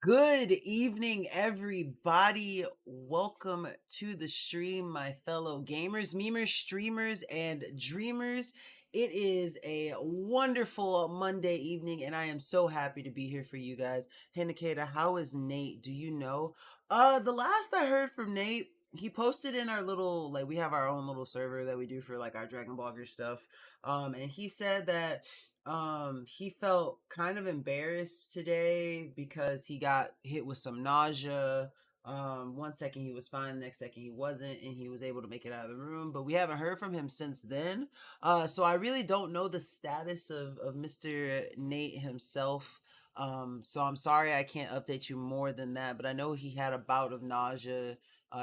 Good evening, everybody. Welcome to the stream, my fellow gamers, memers, streamers, and dreamers. It is a wonderful Monday evening, and I am so happy to be here for you guys. Hey, Nkda, how is Nate? Do you know? The last I heard from Nate, he posted in our little, like, we have our own little server that we do for like our Dragon Blogger stuff. And he said that he felt kind of embarrassed today because he got hit with some nausea. One second he was fine, the next second he wasn't, and he was able to make it out of the room, but we haven't heard from him since then. So I really don't know the status of Mr. Nate himself. So I'm sorry I can't update you more than that, but I know he had a bout of nausea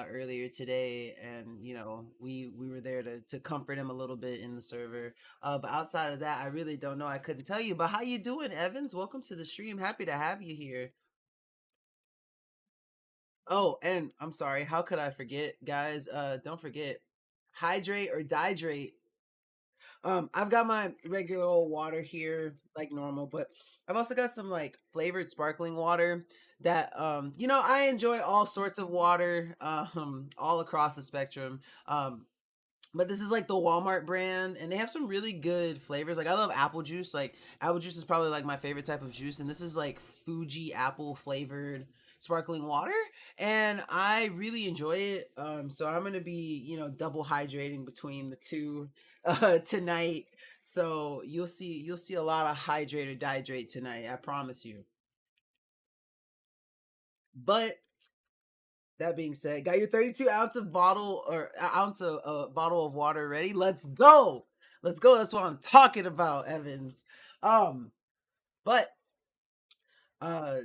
earlier today, and we were there to comfort him a little bit in the server. But outside of that, I really don't know. I couldn't tell you. But how you doing, Evans? Welcome to the stream. Happy to have you here. Oh, and I'm sorry. How could I forget, guys? Don't forget, hydrate or dihydrate. I've got my regular old water here, like normal, but I've also got some like flavored sparkling water that I enjoy all sorts of water, all across the spectrum. But this is like the Walmart brand, and they have some really good flavors. Like I love apple juice. Like apple juice is probably like my favorite type of juice, and this is like Fuji apple flavored sparkling water, and I really enjoy it. So I'm gonna be double hydrating between the two tonight. So you'll see a lot of hydrate or dihydrate tonight. I promise you. But that being said, got your 32 ounce of bottle or ounce of bottle of water ready? Let's go. Let's go. That's what I'm talking about, Evans. Um, but uh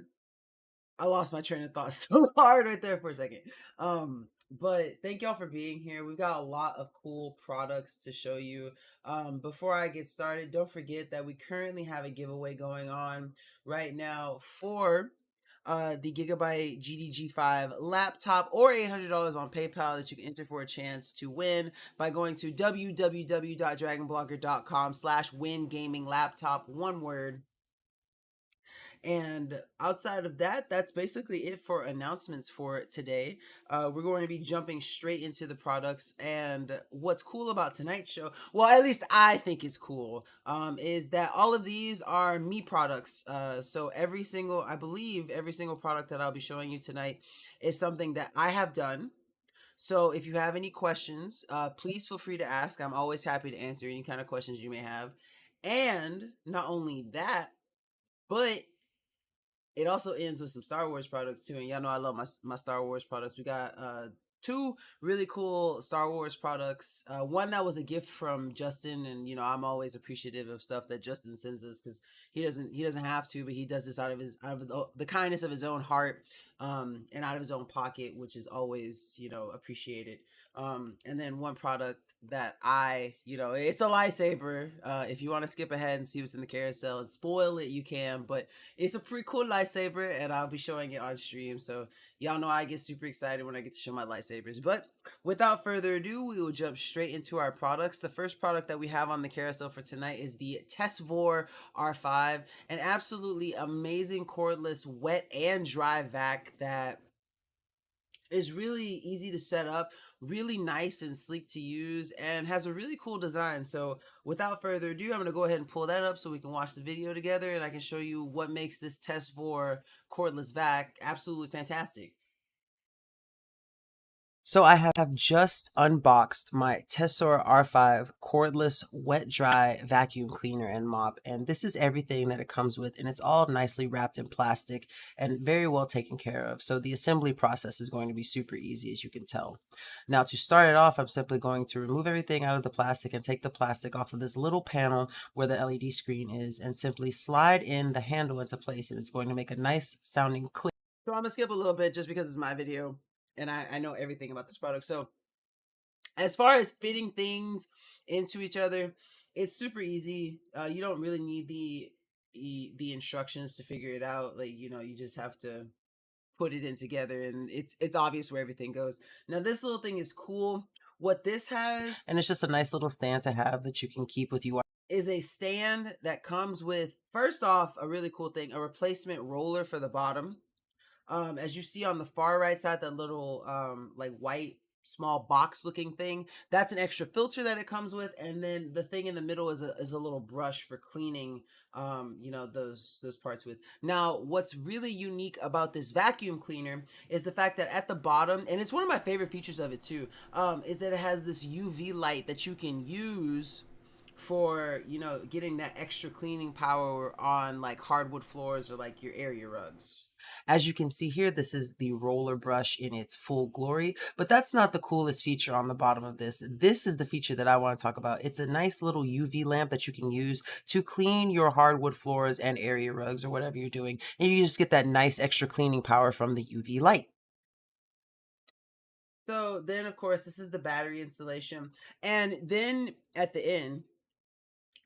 I lost my train of thought so hard right there for a second. But thank y'all for being here. We've got a lot of cool products to show you. Before I get started, don't forget that we currently have a giveaway going on right now for the Gigabyte GDG5 laptop or $800 on PayPal that you can enter for a chance to win by going to www.dragonblogger.com/win gaming laptop, one word. And outside of that, that's basically it for announcements for today. We're going to be jumping straight into the products. And what's cool about tonight's show, well, at least I think is cool, is that all of these are me products. So I believe every single product that I'll be showing you tonight is something that I have done. So if you have any questions, please feel free to ask. I'm always happy to answer any kind of questions you may have. And not only that, but it also ends with some Star Wars products too, and y'all know I love my Star Wars products. We got two really cool Star Wars products. One that was a gift from Justin, and I'm always appreciative of stuff that Justin sends us because he doesn't have to, but he does this out of the kindness of his own heart, and out of his own pocket, which is always appreciated. And then one product that it's a lightsaber. If you want to skip ahead and see what's in the carousel and spoil it, you can, but it's a pretty cool lightsaber, and I'll be showing it on stream. So y'all know I get super excited when I get to show my lightsabers. But without further ado, we will jump straight into our products. The first product that we have on the carousel for tonight is the Tessvore R5, an absolutely amazing cordless wet and dry vac that is really easy to set up, really nice and sleek to use, and has a really cool design. So without further ado, I'm going to go ahead and pull that up so we can watch the video together, and I can show you what makes this Tessvore cordless vac absolutely fantastic. So I have just unboxed my Tessara R5 cordless wet dry vacuum cleaner and mop, and this is everything that it comes with, and it's all nicely wrapped in plastic and very well taken care of. So the assembly process is going to be super easy, as you can tell. Now to start it off, I'm simply going to remove everything out of the plastic and take the plastic off of this little panel where the LED screen is, and simply slide in the handle into place, and it's going to make a nice sounding click. So I'm gonna skip a little bit just because it's my video and I know everything about this product. So as far as fitting things into each other, it's super easy. You don't really need the instructions to figure it out. Like you just have to put it in together, and it's obvious where everything goes. Now this little thing is cool. What this has, and it's just a nice little stand to have that you can keep with you, is a stand that comes with, first off, a really cool thing, a replacement roller for the bottom. As you see on the far right side, that little like white small box looking thing, that's an extra filter that it comes with, and then the thing in the middle is a little brush for cleaning you know, those parts with. Now what's really unique about this vacuum cleaner is the fact that at the bottom, and it's one of my favorite features of it too, is that it has this UV light that you can use for, you know, getting that extra cleaning power on like hardwood floors or like your area rugs. As you can see here, this is the roller brush in its full glory, but that's not the coolest feature on the bottom of this. This is the feature that I want to talk about. It's a nice little UV lamp that you can use to clean your hardwood floors and area rugs or whatever you're doing, and you just get that nice extra cleaning power from the UV light. So then, of course, this is the battery installation, and then at the end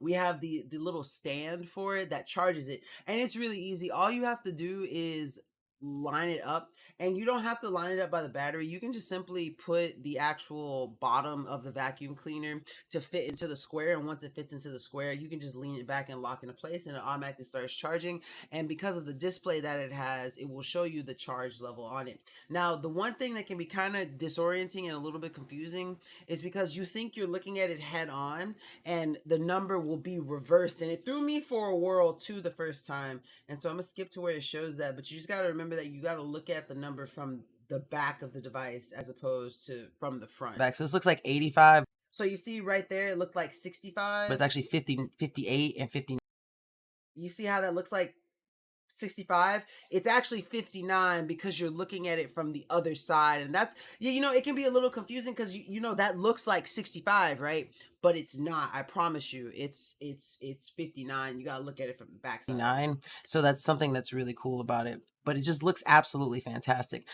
we have the little stand for it that charges it, and it's really easy. All you have to do is line it up, and you don't have to line it up by the battery. You can just simply put the actual bottom of the vacuum cleaner to fit into the square, and once it fits into the square, you can just lean it back and lock into place, and it automatically starts charging. And because of the display that it has, it will show you the charge level on it. Now the one thing that can be kind of disorienting and a little bit confusing is because you think you're looking at it head on and the number will be reversed, and it threw me for a whirl too the first time. And so I'm gonna skip to where it shows that, but you just got to remember that you got to look at the number from the back of the device as opposed to from the front. Back, so this looks like 85. So you see right there, it looked like 65, but it's actually 50, 58, and 50. You see how that looks like 65? It's actually 59 because you're looking at it from the other side, and that's, yeah, you know, it can be a little confusing because you know that looks like 65, right? But it's not. I promise you, it's 59. You gotta look at it from the back side. So that's something that's really cool about it, but it just looks absolutely fantastic.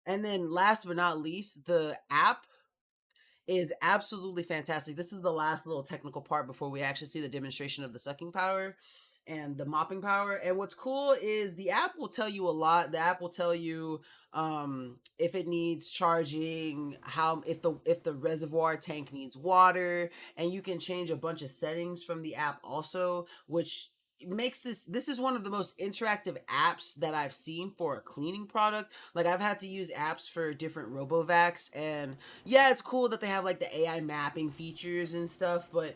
And then last but not least, the app is absolutely fantastic. This is the last little technical part before we actually see the demonstration of the sucking power and the mopping power. And what's cool is the app will tell you a lot. The app will tell you if it needs charging, how, if the reservoir tank needs water, and you can change a bunch of settings from the app also, which makes this is one of the most interactive apps that I've seen for a cleaning product. Like, I've had to use apps for different Robovacs, and yeah, it's cool that they have like the AI mapping features and stuff, but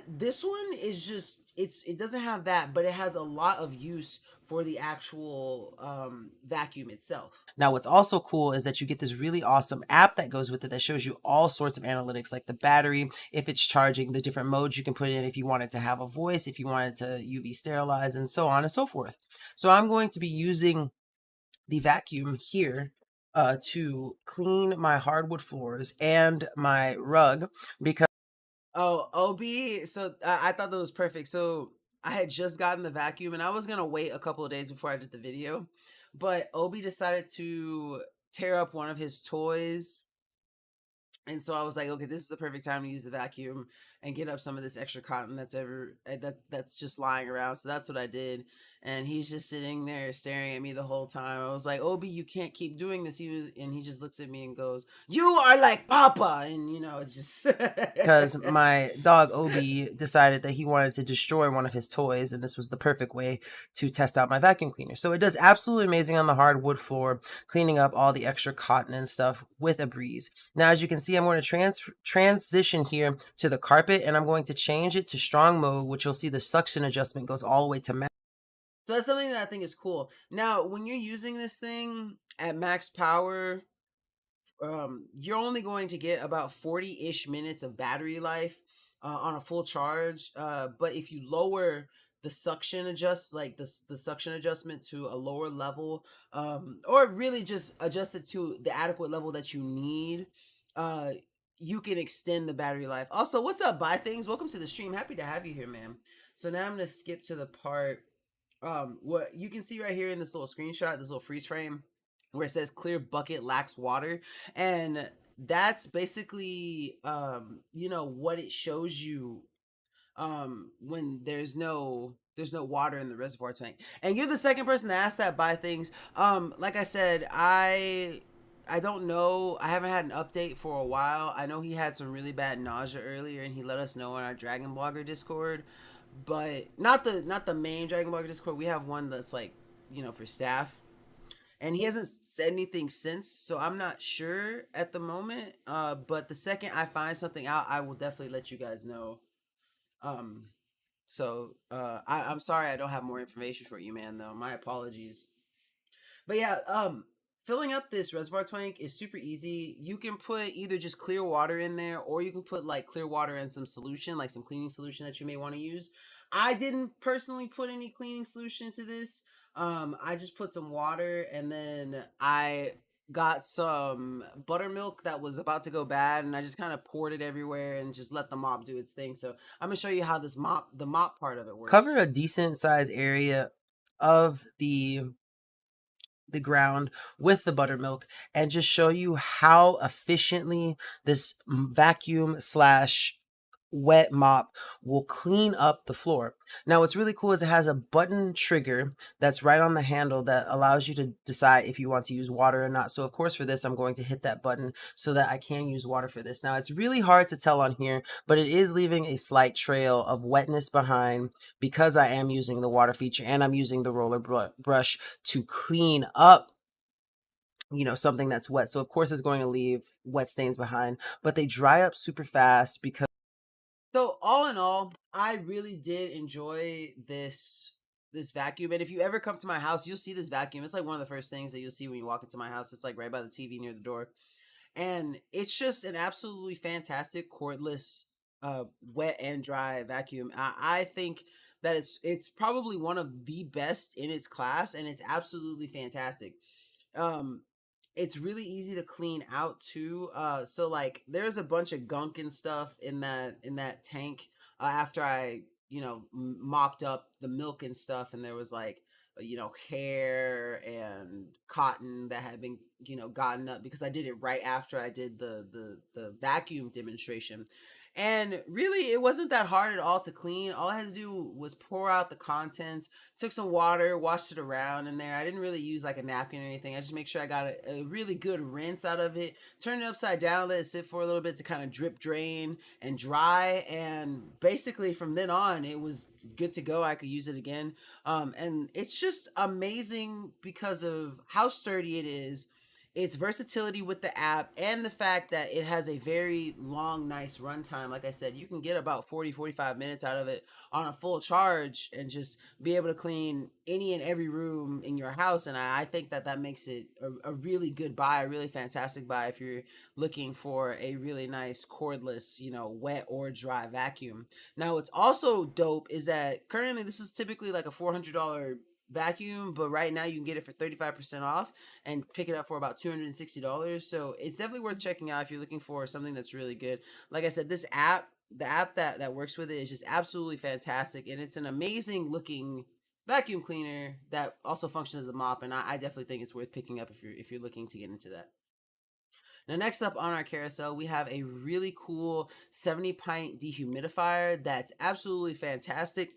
this one is just, it doesn't have that, but it has a lot of use for the actual vacuum itself. Now what's also cool is that you get this really awesome app that goes with it that shows you all sorts of analytics, like the battery, if it's charging, the different modes you can put in, if you want it to have a voice, if you want it to UV sterilize, and so on and so forth. So I'm going to be using the vacuum here to clean my hardwood floors and my rug because oh, OB. So I thought that was perfect. So I had just gotten the vacuum and I was gonna wait a couple of days before I did the video, but Obi decided to tear up one of his toys, and so I was like, okay, this is the perfect time to use the vacuum and get up some of this extra cotton that's just lying around. So that's what I did. And he's just sitting there staring at me the whole time. I was like, Obi, you can't keep doing this. And he just looks at me and goes, "You are like Papa." And you know, it's just because my dog Obi decided that he wanted to destroy one of his toys, and this was the perfect way to test out my vacuum cleaner. So it does absolutely amazing on the hardwood floor, cleaning up all the extra cotton and stuff with a breeze. Now, as you can see, I'm going to transition here to the carpet, and I'm going to change it to strong mode, which you'll see the suction adjustment goes all the way to max. So that's something that I think is cool. Now, when you're using this thing at max power, you're only going to get about 40-ish minutes of battery life on a full charge. But if you lower the suction the suction adjustment to a lower level, or really just adjust it to the adequate level that you need, uh, you can extend the battery life. Also, what's up, Buy Things? Welcome to the stream. Happy to have you here, man. So now I'm gonna skip to the part what you can see right here in this little screenshot, this little freeze frame, where it says clear bucket lacks water, and that's basically you know, what it shows you when there's no water in the reservoir tank. And you're the second person to ask that, Buy Things. Like I said, I don't know. I haven't had an update for a while. I know he had some really bad nausea earlier, and he let us know on our Dragon Blogger Discord, but not the main Dragon Blogger Discord. We have one that's like, you know, for staff. and he hasn't said anything since, so I'm not sure at the moment. But the second I find something out, I will definitely let you guys know. Um, I'm sorry I don't have more information for you, man. Though my apologies. But yeah, filling up this reservoir tank is super easy. You can put either just clear water in there, or you can put like clear water and some solution, like some cleaning solution that you may want to use. I didn't personally put any cleaning solution into this. I just put some water, and then I got some buttermilk that was about to go bad, and I just kind of poured it everywhere and just let the mop do its thing. So I'm gonna show you how the mop part of it works. Cover a decent sized area of the ground with the buttermilk and just show you how efficiently this vacuum slash wet mop will clean up the floor. Now what's really cool is it has a button trigger that's right on the handle that allows you to decide if you want to use water or not. So of course for this I'm going to hit that button so that I can use water for this. Now it's really hard to tell on here, but it is leaving a slight trail of wetness behind because I am using the water feature and I'm using the roller brush to clean up something that's wet. So of course it's going to leave wet stains behind, but they dry up super fast because. So all in all, I really did enjoy this vacuum. And if you ever come to my house, you'll see this vacuum. It's like one of the first things that you'll see when you walk into my house. It's like right by the TV near the door. And it's just an absolutely fantastic cordless wet and dry vacuum. I think that it's probably one of the best in its class, and it's absolutely fantastic. um it's really easy to clean out too. So like there's a bunch of gunk and stuff in that tank after I mopped up the milk and stuff, and there was like hair and cotton that had been gotten up because I did it right after I did the vacuum demonstration. And really it wasn't that hard at all to clean. All I had to do was pour out the contents, took some water, washed it around in there. I didn't really use like a napkin or anything. I just make sure I got a really good rinse out of it, turn it upside down, let it sit for a little bit to kind of drip drain and dry. And basically from then on it was good to go. I could use it again. And it's just amazing because of how sturdy it is, its versatility with the app, and the fact that it has a very long nice runtime. Like I said, you can get about 40-45 minutes out of it on a full charge and just be able to clean any and every room in your house. And I think that that makes it a really good buy, a really fantastic buy if you're looking for a really nice cordless wet or dry vacuum. Now what's also dope is that currently this is typically like a $400 vacuum, but right now you can get it for 35% off and pick it up for about $260. So it's definitely worth checking out if you're looking for something that's really good. Like I said, this app, the app that works with it is just absolutely fantastic, and it's an amazing looking vacuum cleaner that also functions as a mop. And I definitely think it's worth picking up if you're looking to get into that. Now, next up on our carousel, we have a really cool 70 pint dehumidifier that's absolutely fantastic.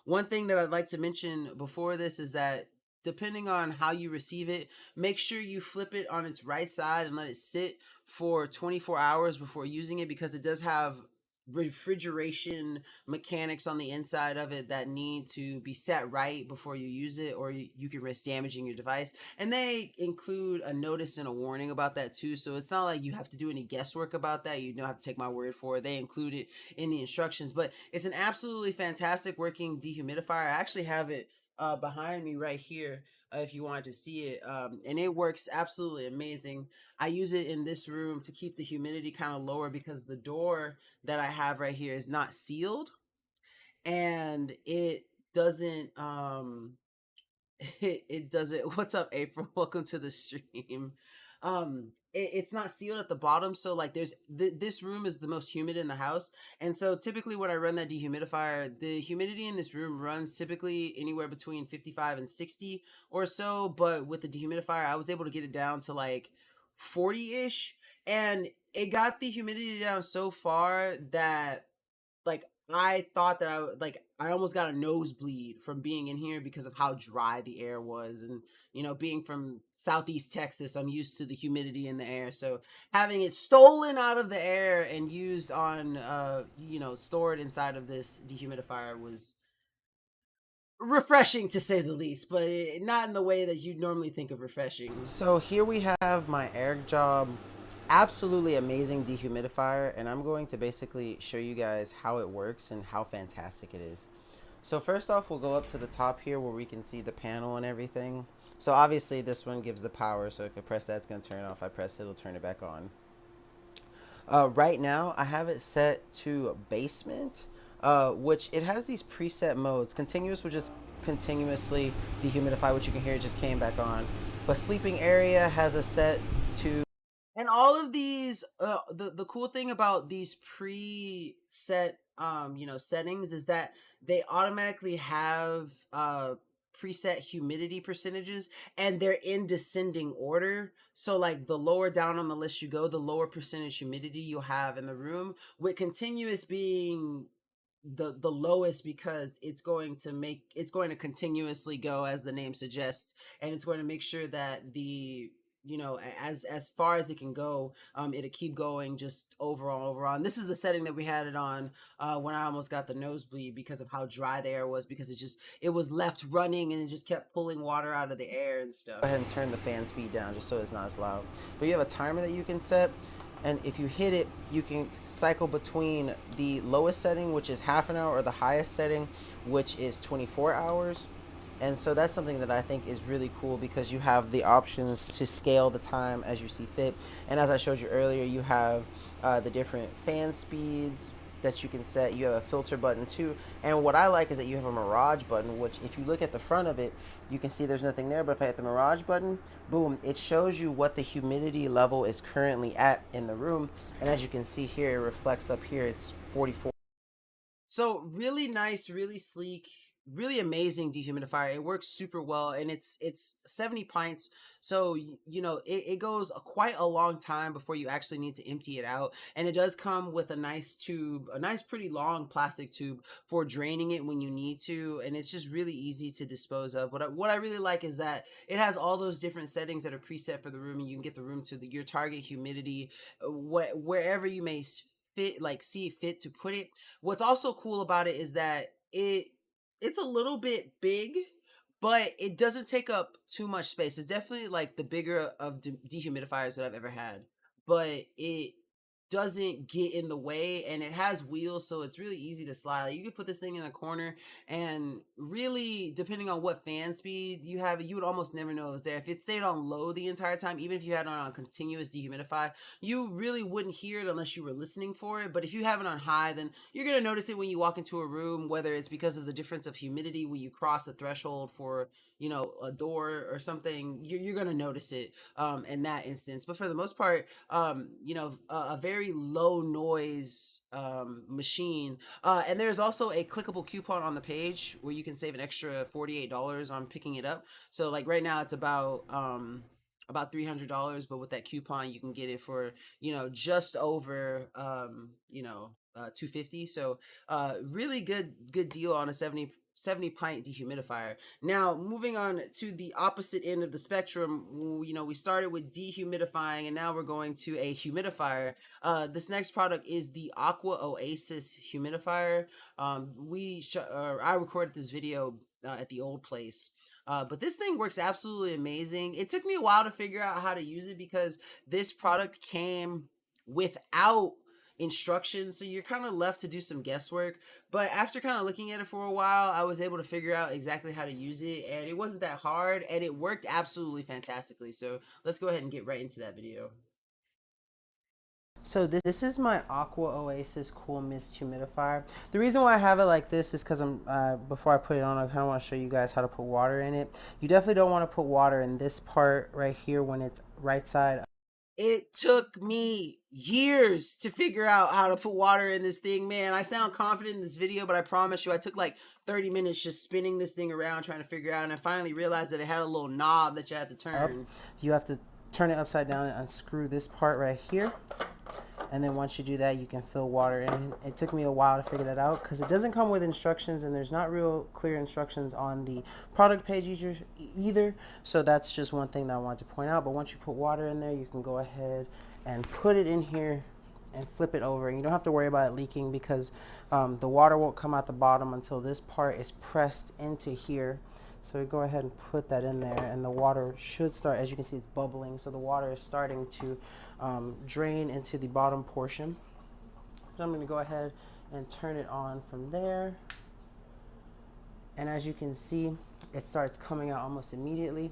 One thing that I'd like to mention before this is that depending on how you receive it, make sure you flip it on its right side and let it sit for 24 hours before using it, because it does have refrigeration mechanics on the inside of it that need to be set right before you use it, or you can risk damaging your device. And they include a notice and a warning about that too, so it's not like you have to do any guesswork about that. You don't have to take my word for it. They include it in the instructions. But it's an absolutely fantastic working dehumidifier. I actually have it behind me right here if you wanted to see it. And it works absolutely amazing. I use it in this room to keep the humidity kind of lower because the door that I have right here is not sealed, and it doesn't it doesn't. What's up, April? Welcome to the stream. It's not sealed at the bottom, so like this room is the most humid in the house. And so typically when I run that dehumidifier, the humidity in this room runs typically anywhere between 55 and 60 or so, but with the dehumidifier I was able to get it down to like 40ish, and it got the humidity down so far that like I thought that I almost got a nosebleed from being in here because of how dry the air was. And being from Southeast Texas, I'm used to the humidity in the air, so having it stolen out of the air and used on stored inside of this dehumidifier was refreshing to say the least, but not in the way that you normally think of refreshing. So here we have my Air Job, absolutely amazing dehumidifier, and I'm going to basically show you guys how it works and how fantastic it is. So first off, we'll go up to the top here where we can see the panel and everything. So obviously this one gives the power, so if I press that, it's going to turn it off. If I press it, it'll turn it back on. Right now, I have it set to basement, which it has these preset modes. Continuous will just continuously dehumidify, which you can hear it just came back on. But sleeping area has a set to, and all of these, the cool thing about these preset, settings is that they automatically have preset humidity percentages, and they're in descending order. So like the lower down on the list you go, the lower percentage humidity you'll have in the room, with continuous being the lowest, because it's going to continuously go, as the name suggests, and it's going to make sure that the, as far as it can go, it'll keep going just overall. And this is the setting that we had it on when I almost got the nosebleed because of how dry the air was, because it was left running and it just kept pulling water out of the air and stuff. Go ahead and turn the fan speed down just so it's not as loud. But you have a timer that you can set, and if you hit it, you can cycle between the lowest setting, which is half an hour, or the highest setting, which is 24 hours. And so that's something that I think is really cool, because you have the options to scale the time as you see fit. And as I showed you earlier, you have the different fan speeds that you can set. You have a filter button too. And what I like is that you have a mirage button, which if you look at the front of it, you can see there's nothing there. But if I hit the mirage button, boom, it shows you what the humidity level is currently at in the room. And as you can see here, it reflects up here, it's 44. So really nice, really sleek, really amazing dehumidifier. It works super well, and it's 70 pints. So it goes quite a long time before you actually need to empty it out. And it does come with a nice tube, a nice pretty long plastic tube for draining it when you need to, and it's just really easy to dispose of. What I really like is that it has all those different settings that are preset for the room, and you can get the room to your target humidity, wherever you may see fit to put it. What's also cool about it is that it's a little bit big, but it doesn't take up too much space. It's definitely like the bigger of dehumidifiers that I've ever had, but it doesn't get in the way, and it has wheels, so it's really easy to slide. You could put this thing in the corner, and really, depending on what fan speed you have, you would almost never know it was there. If it stayed on low the entire time, even if you had it on continuous dehumidify, you really wouldn't hear it unless you were listening for it. But if you have it on high, then you're going to notice it when you walk into a room, whether it's because of the difference of humidity when you cross a threshold for, a door or something. You're going to notice it in that instance. But for the most part, a very low noise machine. And there's also a clickable coupon on the page where you can save an extra $48 on picking it up. So like right now it's about $300, but with that coupon you can get it for just over $250. So really good deal on a 70 pint dehumidifier. Now moving on to the opposite end of the spectrum, we started with dehumidifying, and now we're going to a humidifier. This next product is the Aqua Oasis humidifier. I recorded this video at the old place. But this thing works absolutely amazing. It took me a while to figure out how to use it, because this product came without instructions, so you're kind of left to do some guesswork. But after kind of looking at it for a while, I was able to figure out exactly how to use it, and it wasn't that hard, and it worked absolutely fantastically. So let's go ahead and get right into that video. So this is my Aqua Oasis Cool Mist Humidifier. The reason why I have it like this is because before I put it on, I kind of want to show you guys how to put water in it. You definitely don't want to put water in this part right here when it's right side. It took me years to figure out how to put water in this thing, man. I sound confident in this video, but I promise you I took like 30 minutes just spinning this thing around trying to figure out, and I finally realized that it had a little knob that you had to turn. You have to turn it upside down and unscrew this part right here. And then once you do that, you can fill water in. It took me a while to figure that out because it doesn't come with instructions, and there's not real clear instructions on the product page either. So that's just one thing that I wanted to point out. But once you put water in there, you can go ahead and put it in here and flip it over. And you don't have to worry about it leaking because the water won't come out the bottom until this part is pressed into here. So we go ahead and put that in there, and the water should start, as you can see, it's bubbling. So the water is starting to drain into the bottom portion. So I'm going to go ahead and turn it on from there. And as you can see, it starts coming out almost immediately.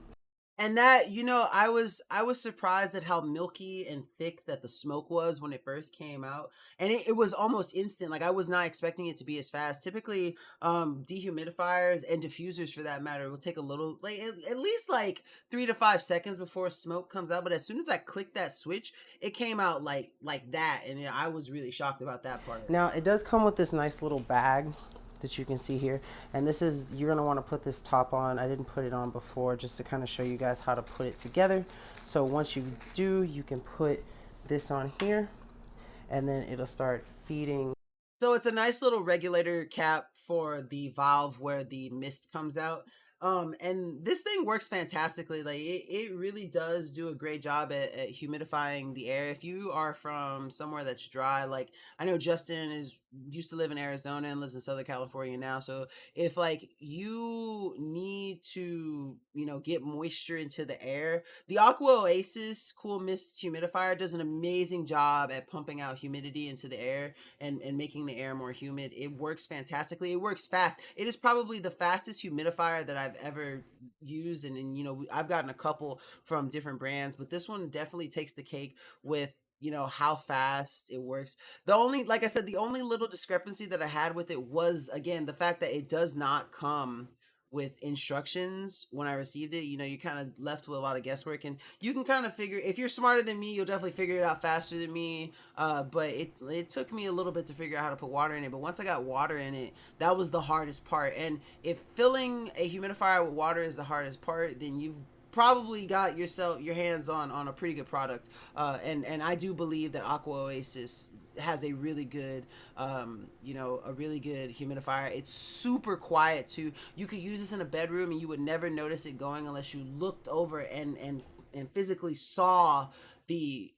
And that, I was surprised at how milky and thick that the smoke was when it first came out. And it was almost instant. Like I was not expecting it to be as fast. Typically, dehumidifiers and diffusers for that matter will take a little, like at least like 3 to 5 seconds before smoke comes out. But as soon as I clicked that switch, it came out like that. And yeah, I was really shocked about that part. Now it does come with this nice little bag that you can see here, and this is, you're going to want to put this top on. I didn't put it on before just to kind of show you guys how to put it together. So once you do, you can put this on here, and then it'll start feeding. So it's a nice little regulator cap for the valve where the mist comes out. And this thing works fantastically. Like it really does do a great job at humidifying the air. If you are from somewhere that's dry, like I know Justin is used to live in Arizona and lives in Southern California now. So if like you need to, get moisture into the air, the Aqua Oasis Cool Mist Humidifier does an amazing job at pumping out humidity into the air and making the air more humid. It works fantastically. It works fast. It is probably the fastest humidifier that I've ever used. And I've gotten a couple from different brands, but this one definitely takes the cake with how fast it works. The only, like I said, the only little discrepancy that I had with it was, again, the fact that it does not come with instructions when I received it. You're kind of left with a lot of guesswork, and you can kind of figure, if you're smarter than me, you'll definitely figure it out faster than me. But it took me a little bit to figure out how to put water in it. But once I got water in it, that was the hardest part. And if filling a humidifier with water is the hardest part, then you've probably got your hands on a pretty good product. And I do believe that Aqua Oasis has a really good a really good humidifier. It's super quiet too. You could use this in a bedroom and you would never notice it going unless you looked over and physically saw the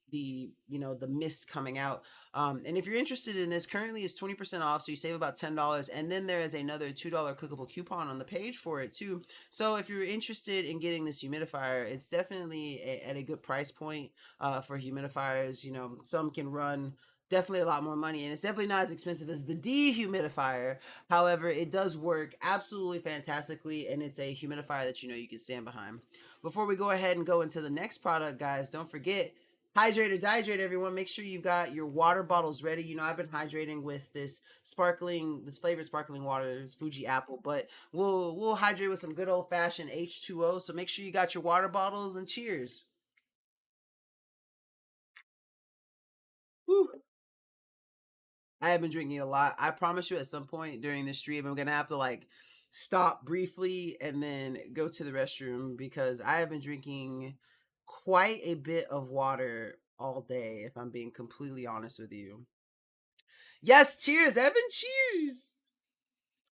mist coming out. And if you're interested in this, currently it's 20% off, so you save about $10. And then there is another $2 clickable coupon on the page for it too. So if you're interested in getting this humidifier, it's definitely at a good price point for humidifiers. Some can run definitely a lot more money, and it's definitely not as expensive as the dehumidifier. However, it does work absolutely fantastically, and it's a humidifier that you can stand behind. Before we go ahead and go into the next product, guys, don't forget, hydrate or dihydrate, everyone. Make sure you've got your water bottles ready. I've been hydrating with this flavored sparkling water. It's Fuji Apple, but we'll hydrate with some good old fashioned H2O. So make sure you got your water bottles, and cheers. Whew. I have been drinking a lot. I promise you, at some point during this stream, I'm gonna have to like stop briefly and then go to the restroom because I have been drinking quite a bit of water all day, if I'm being completely honest with you. Yes, cheers, Evan, cheers.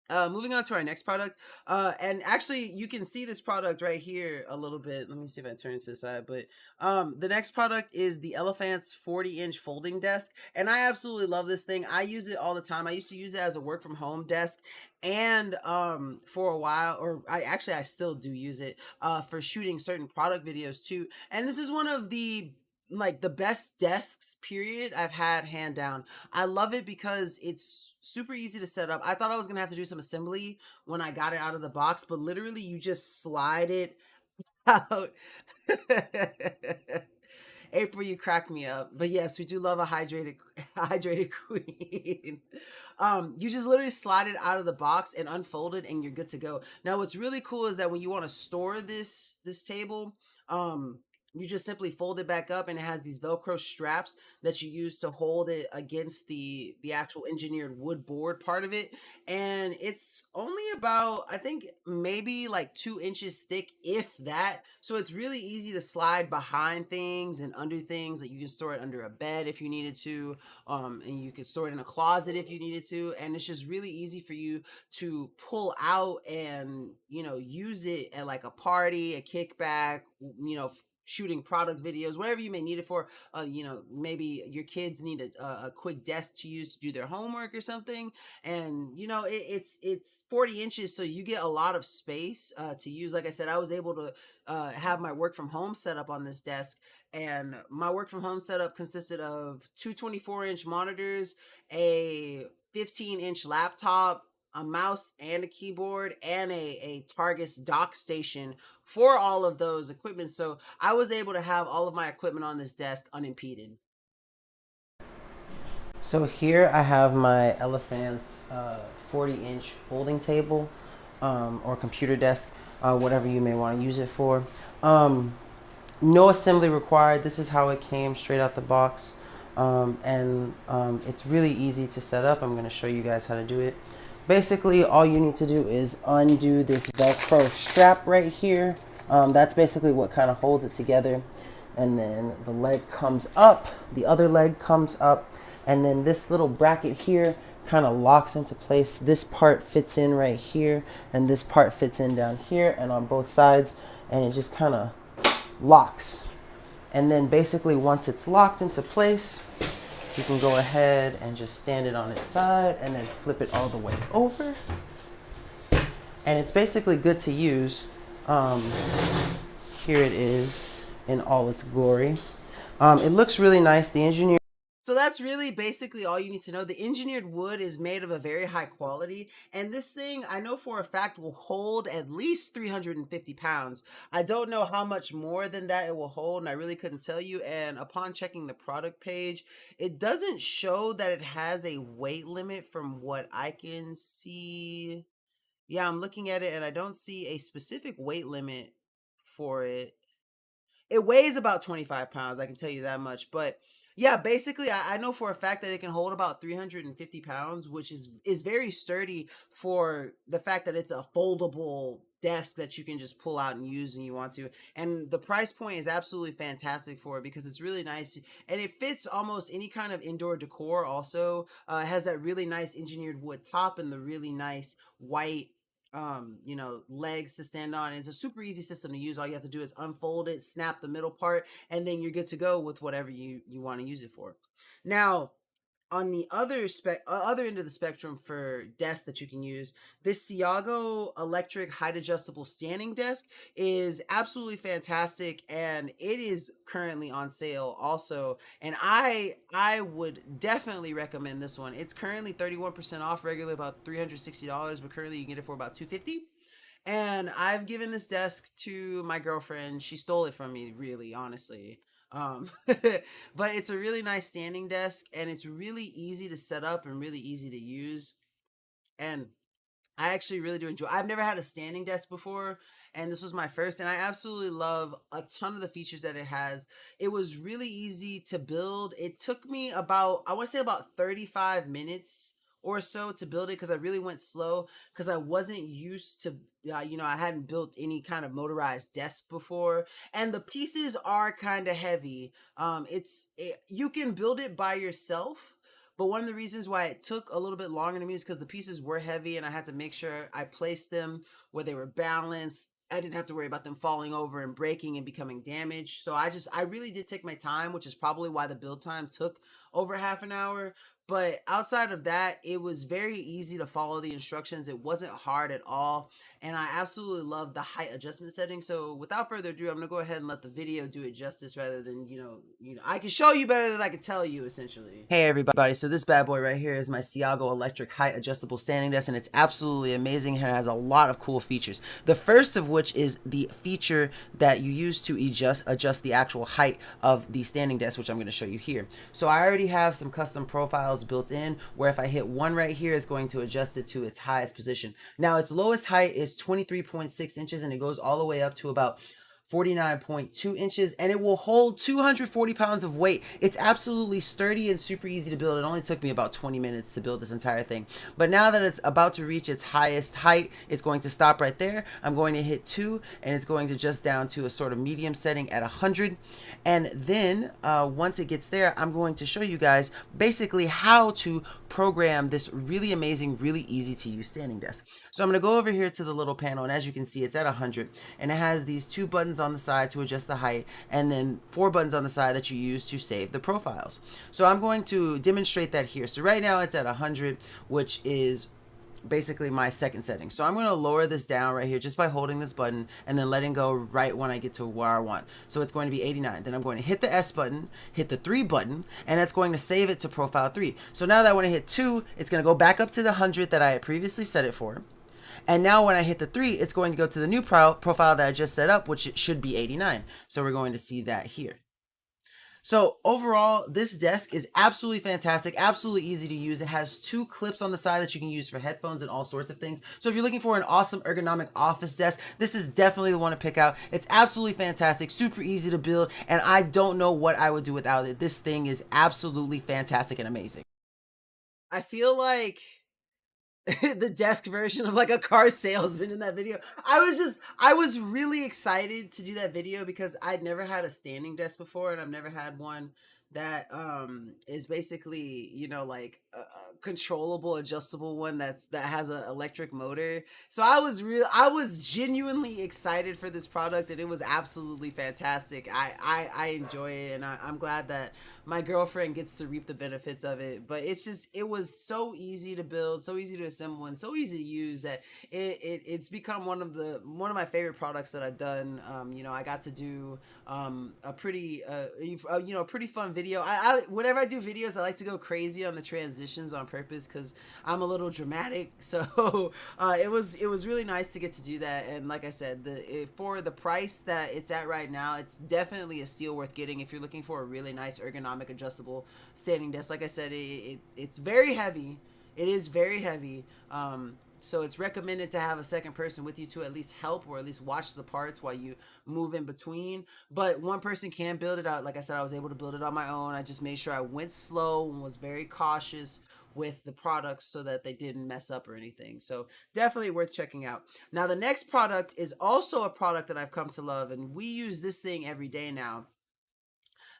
Moving on to our next product. And actually, you can see this product right here a little bit. Let me see if I turn it to the side. But the next product is the Elephant's 40-inch folding desk. And I absolutely love this thing. I use it all the time. I used to use it as a work from home desk. And for a while, or I still do use it for shooting certain product videos too. And this is one of the best desks period I've had, hand down. I love it because it's super easy to set up. I thought I was gonna have to do some assembly when I got it out of the box, but literally you just slide it out. April, you crack me up. But yes, we do love a hydrated hydrated queen. You just literally slide it out of the box and unfold it and you're good to go. Now what's really cool is that when you want to store this table, you just simply fold it back up and it has these Velcro straps that you use to hold it against the actual engineered wood board part of it. And it's only about, I think, maybe like 2 inches thick, if that. So it's really easy to slide behind things and under things. Like you can store it under a bed if you needed to, and you could store it in a closet if you needed to. And it's just really easy for you to pull out and use it at like a party, a kickback, shooting product videos, whatever you may need it for. You know, maybe your kids need a quick desk to use to do their homework or something. And you know, it's 40 inches, so you get a lot of space to use. Like I said, I was able to have my work from home setup on this desk, and my work from home setup consisted of two 24-inch monitors, a 15-inch laptop, a mouse and a keyboard, and a Targus dock station for all of those equipment. So I was able to have all of my equipment on this desk unimpeded. So here I have my Elephant's 40-inch folding table, or computer desk, whatever you may want to use it for. No assembly required. This is how it came straight out the box. It's really easy to set up. I'm going to show you guys how to do it. Basically, all you need to do is undo this Velcro strap right here. That's basically what kind of holds it together. And then the leg comes up, the other leg comes up, and then this little bracket here kind of locks into place. This part fits in right here, and this part fits in down here and on both sides, and it just kind of locks. And then basically once it's locked into place, you can go ahead and just stand it on its side and then flip it all the way over. And it's basically good to use. Here it is in all its glory. It looks really nice. The engineer So that's really basically all you need to know. The engineered wood is made of a very high quality, and this thing I know for a fact will hold at least 350 pounds. I don't know how much more than that it will hold, and I really couldn't tell you. And upon checking the product page, it doesn't show that it has a weight limit from what I can see. Yeah, I'm looking at it and I don't see a specific weight limit for it. It weighs about 25 pounds, I can tell you that much. But yeah, basically, I know for a fact that it can hold about 350 pounds, which is very sturdy for the fact that it's a foldable desk that you can just pull out and use when you want to. And the price point is absolutely fantastic for it because it's really nice and it fits almost any kind of indoor decor. Also, it has that really nice engineered wood top and the really nice white you know, legs to stand on. It's a super easy system to use. All you have to do is unfold it, snap the middle part, and then you're good to go with whatever you want to use it for. Now, on the other end of the spectrum for desks that you can use, this Siago electric height adjustable standing desk is absolutely fantastic, and it is currently on sale also. And I would definitely recommend this one. It's currently 31% off, regularly about $360, but currently you can get it for about $250. And I've given this desk to my girlfriend. She stole it from me, really, honestly. But it's a really nice standing desk and it's really easy to set up and really easy to use. And I actually really do enjoy. I've never had a standing desk before, and this was my first, and I absolutely love a ton of the features that it has. It was really easy to build. It took me about, I want to say about 35 minutes or so to build it because I really went slow because I wasn't used to you know, I hadn't built any kind of motorized desk before, and the pieces are kind of heavy. You can build it by yourself, but one of the reasons why it took a little bit longer to me is because the pieces were heavy and I had to make sure I placed them where they were balanced. I didn't have to worry about them falling over and breaking and becoming damaged. So I really did take my time, which is probably why the build time took over half an hour. But outside of that, it was very easy to follow the instructions. It wasn't hard at all. And I absolutely love the height adjustment setting. So without further ado, I'm gonna go ahead and let the video do it justice rather than, I can show you better than I can tell you, essentially. Hey everybody, so this bad boy right here is my Siago electric height adjustable standing desk, and it's absolutely amazing and it has a lot of cool features. The first of which is the feature that you use to adjust the actual height of the standing desk, which I'm gonna show you here. So I already have some custom profiles built in where if I hit one right here, it's going to adjust it to its highest position. Now its lowest height is 23.6 inches and it goes all the way up to about 49.2 inches, and it will hold 240 pounds of weight. It's absolutely sturdy and super easy to build. It only took me about 20 minutes to build this entire thing. But now that it's about to reach its highest height, it's going to stop right there. I'm going to hit 2 and it's going to adjust down to a sort of medium setting at 100. And then once it gets there, I'm going to show you guys basically how to program this really amazing, really easy to use standing desk. So I'm going to go over here to the little panel, and as you can see, it's at 100, and it has these two buttons buttons on the side to adjust the height, and then 4 buttons on the side that you use to save the profiles. So I'm going to demonstrate that here. So right now it's at 100, which is basically my second setting. So I'm going to lower this down right here just by holding this button and then letting go right when I get to where I want. So it's going to be 89. Then I'm going to hit the S button, hit the 3 button, and that's going to save it to profile 3. So now that when I hit 2, it's going to go back up to the 100 that I had previously set it for. And now when I hit the 3, it's going to go to the new profile that I just set up, which it should be 89. So we're going to see that here. So overall, this desk is absolutely fantastic, absolutely easy to use. It has 2 clips on the side that you can use for headphones and all sorts of things. So if you're looking for an awesome ergonomic office desk, this is definitely the one to pick out. It's absolutely fantastic, super easy to build, and I don't know what I would do without it. This thing is absolutely fantastic and amazing. I feel like the desk version of like a car salesman in that video. I was really excited to do that video because I'd never had a standing desk before, and I've never had one that is basically, you know, like a controllable, adjustable one that has an electric motor. So I was genuinely excited for this product, and it was absolutely fantastic. I enjoy it, and I'm glad that my girlfriend gets to reap the benefits of it. But it was so easy to build, so easy to assemble, and so easy to use that it's become one of my favorite products that I've done. You know, I got to do a pretty pretty fun video. I whenever I do videos, I like to go crazy on the transitions on purpose because I'm a little dramatic. So it was really nice to get to do that. And like I said, for the price that it's at right now, it's definitely a steal worth getting if you're looking for a really nice ergonomic adjustable standing desk. Like I said, it's very heavy. It is very heavy. So it's recommended to have a second person with you to at least help or at least watch the parts while you move in between. But one person can build it out. Like I said, I was able to build it on my own. I just made sure I went slow and was very cautious with the products so that they didn't mess up or anything. So definitely worth checking out. Now the next product is also a product that I've come to love, and we use this thing every day now.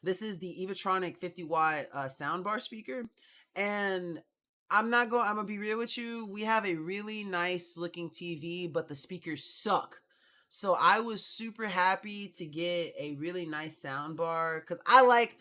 This is the Evotronic 50-watt soundbar speaker, and I'm gonna be real with you. We have a really nice looking TV, but the speakers suck. So I was super happy to get a really nice soundbar because I like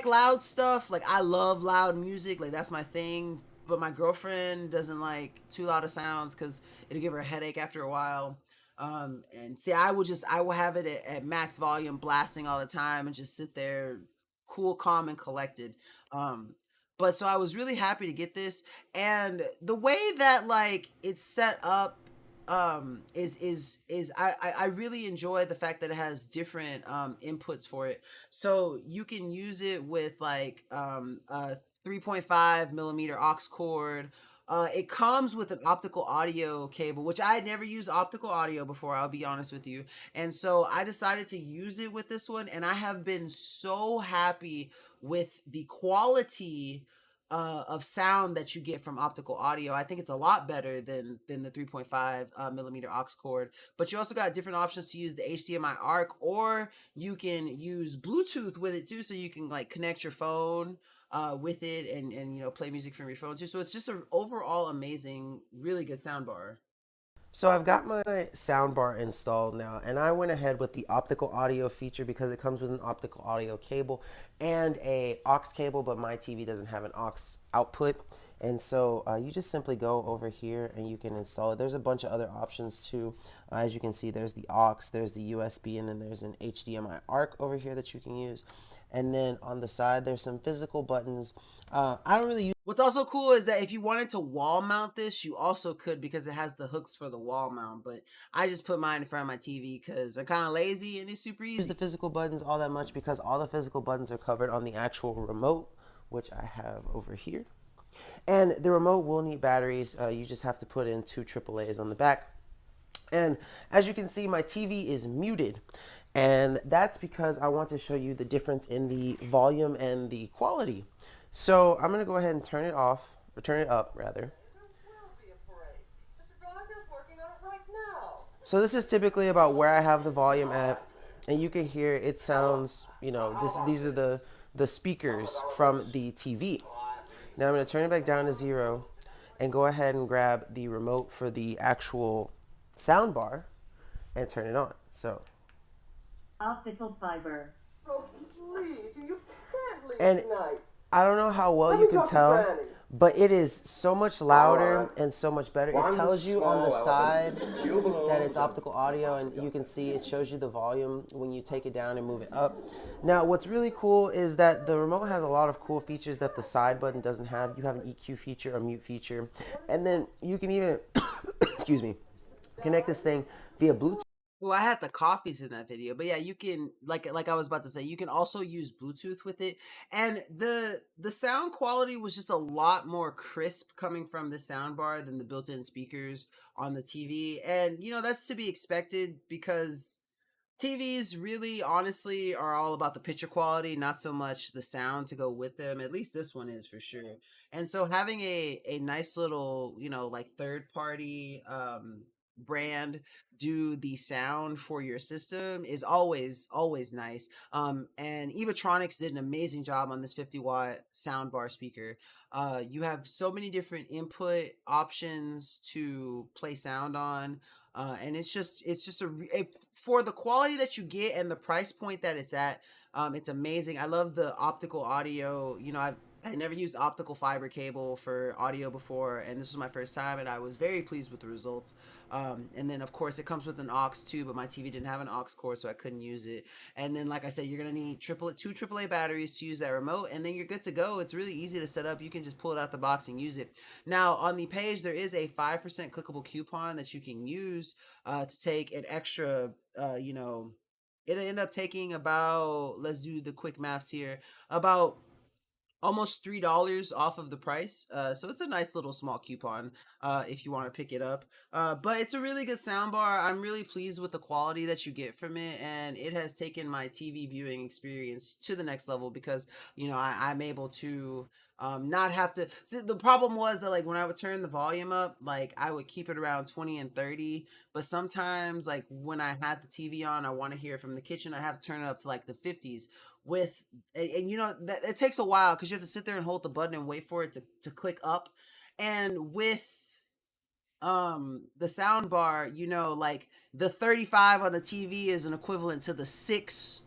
loud stuff. Like I love loud music. Like that's my thing. But my girlfriend doesn't like too loud of sounds because it'll give her a headache after a while. And see, I will have it at max volume, blasting all the time, and just sit there, cool, calm, and collected. But so I was really happy to get this, and the way that like it's set up is I really enjoy the fact that it has different inputs for it. So you can use it with like a 3.5 millimeter aux cord. It comes with an optical audio cable, which I had never used optical audio before, I'll be honest with you. And so I decided to use it with this one, and I have been so happy with the quality of sound that you get from optical audio. I think it's a lot better than the 3.5 millimeter aux cord. But you also got different options to use the HDMI ARC, or you can use Bluetooth with it too, so you can like connect your phone with it and you know play music from your phone too. So it's just an overall amazing, really good soundbar. So I've got my soundbar installed now, and I went ahead with the optical audio feature because it comes with an optical audio cable and a aux cable, but my TV doesn't have an aux output. And so you just simply go over here and you can install it. There's a bunch of other options too. As you can see, there's the aux, there's the USB, and then there's an HDMI ARC over here that you can use. And then on the side, there's some physical buttons. I don't really use. What's also cool is that if you wanted to wall mount this, you also could because it has the hooks for the wall mount. But I just put mine in front of my TV because I'm kind of lazy and it's super easy. Use the physical buttons all that much because all the physical buttons are covered on the actual remote, which I have over here. And the remote will need batteries. You just have to put in 2 AAAs on the back. And as you can see, my TV is muted. And that's because I want to show you the difference in the volume and the quality. So I'm going to go ahead and turn it off, or turn it up rather. So this is typically about where I have the volume at. And you can hear it sounds, you know, these are the speakers from the TV. Now I'm going to turn it back down to 0 and go ahead and grab the remote for the actual sound bar and turn it on. So Optical fiber. Oh, please, you can't leave And tonight. I don't know how well Let you me can talk to tell, Granny. but it is so much louder All right. and so much better. It One tells you on the small side elephant, few balloons, that it's optical audio, and you can see it shows you the volume when you take it down and move it up. Now, what's really cool is that the remote has a lot of cool features that the side button doesn't have. You have an EQ feature, a mute feature, and then you can even, excuse me, connect this thing via Bluetooth. Well, I had the coffees in that video, but yeah, you can like I was about to say, you can also use Bluetooth with it, and the sound quality was just a lot more crisp coming from the sound bar than the built-in speakers on the TV, and that's to be expected because TVs really honestly are all about the picture quality, not so much the sound to go with them. At least this one is for sure. And so having a nice little, like third party brand do the sound for your system is always nice. And Evatronics did an amazing job on this 50-watt soundbar speaker. You have so many different input options to play sound on. And it's just for the quality that you get and the price point that it's at. It's amazing. I love the optical audio. I never used optical fiber cable for audio before, and this was my first time, and I was very pleased with the results. And then, of course, it comes with an aux too, but my TV didn't have an aux cord, so I couldn't use it. And then, like I said, you're gonna need two AAA batteries to use that remote, and then you're good to go. It's really easy to set up. You can just pull it out the box and use it. Now, on the page, there is a 5% clickable coupon that you can use to take an extra. It'll end up taking about, let's do the quick maths here, about almost $3 off of the price. So it's a nice little small coupon if you want to pick it up. But it's a really good soundbar. I'm really pleased with the quality that you get from it, and it has taken my TV viewing experience to the next level because I'm able to not have to see. The problem was that, like, when I would turn the volume up, like, I would keep it around 20 and 30, but sometimes, like, when I had the TV on, I want to hear it from the kitchen, I have to turn it up to like the 50s with. And that it takes a while because you have to sit there and hold the button and wait for it to click up. And with the sound bar, like, the 35 on the TV is an equivalent to the 6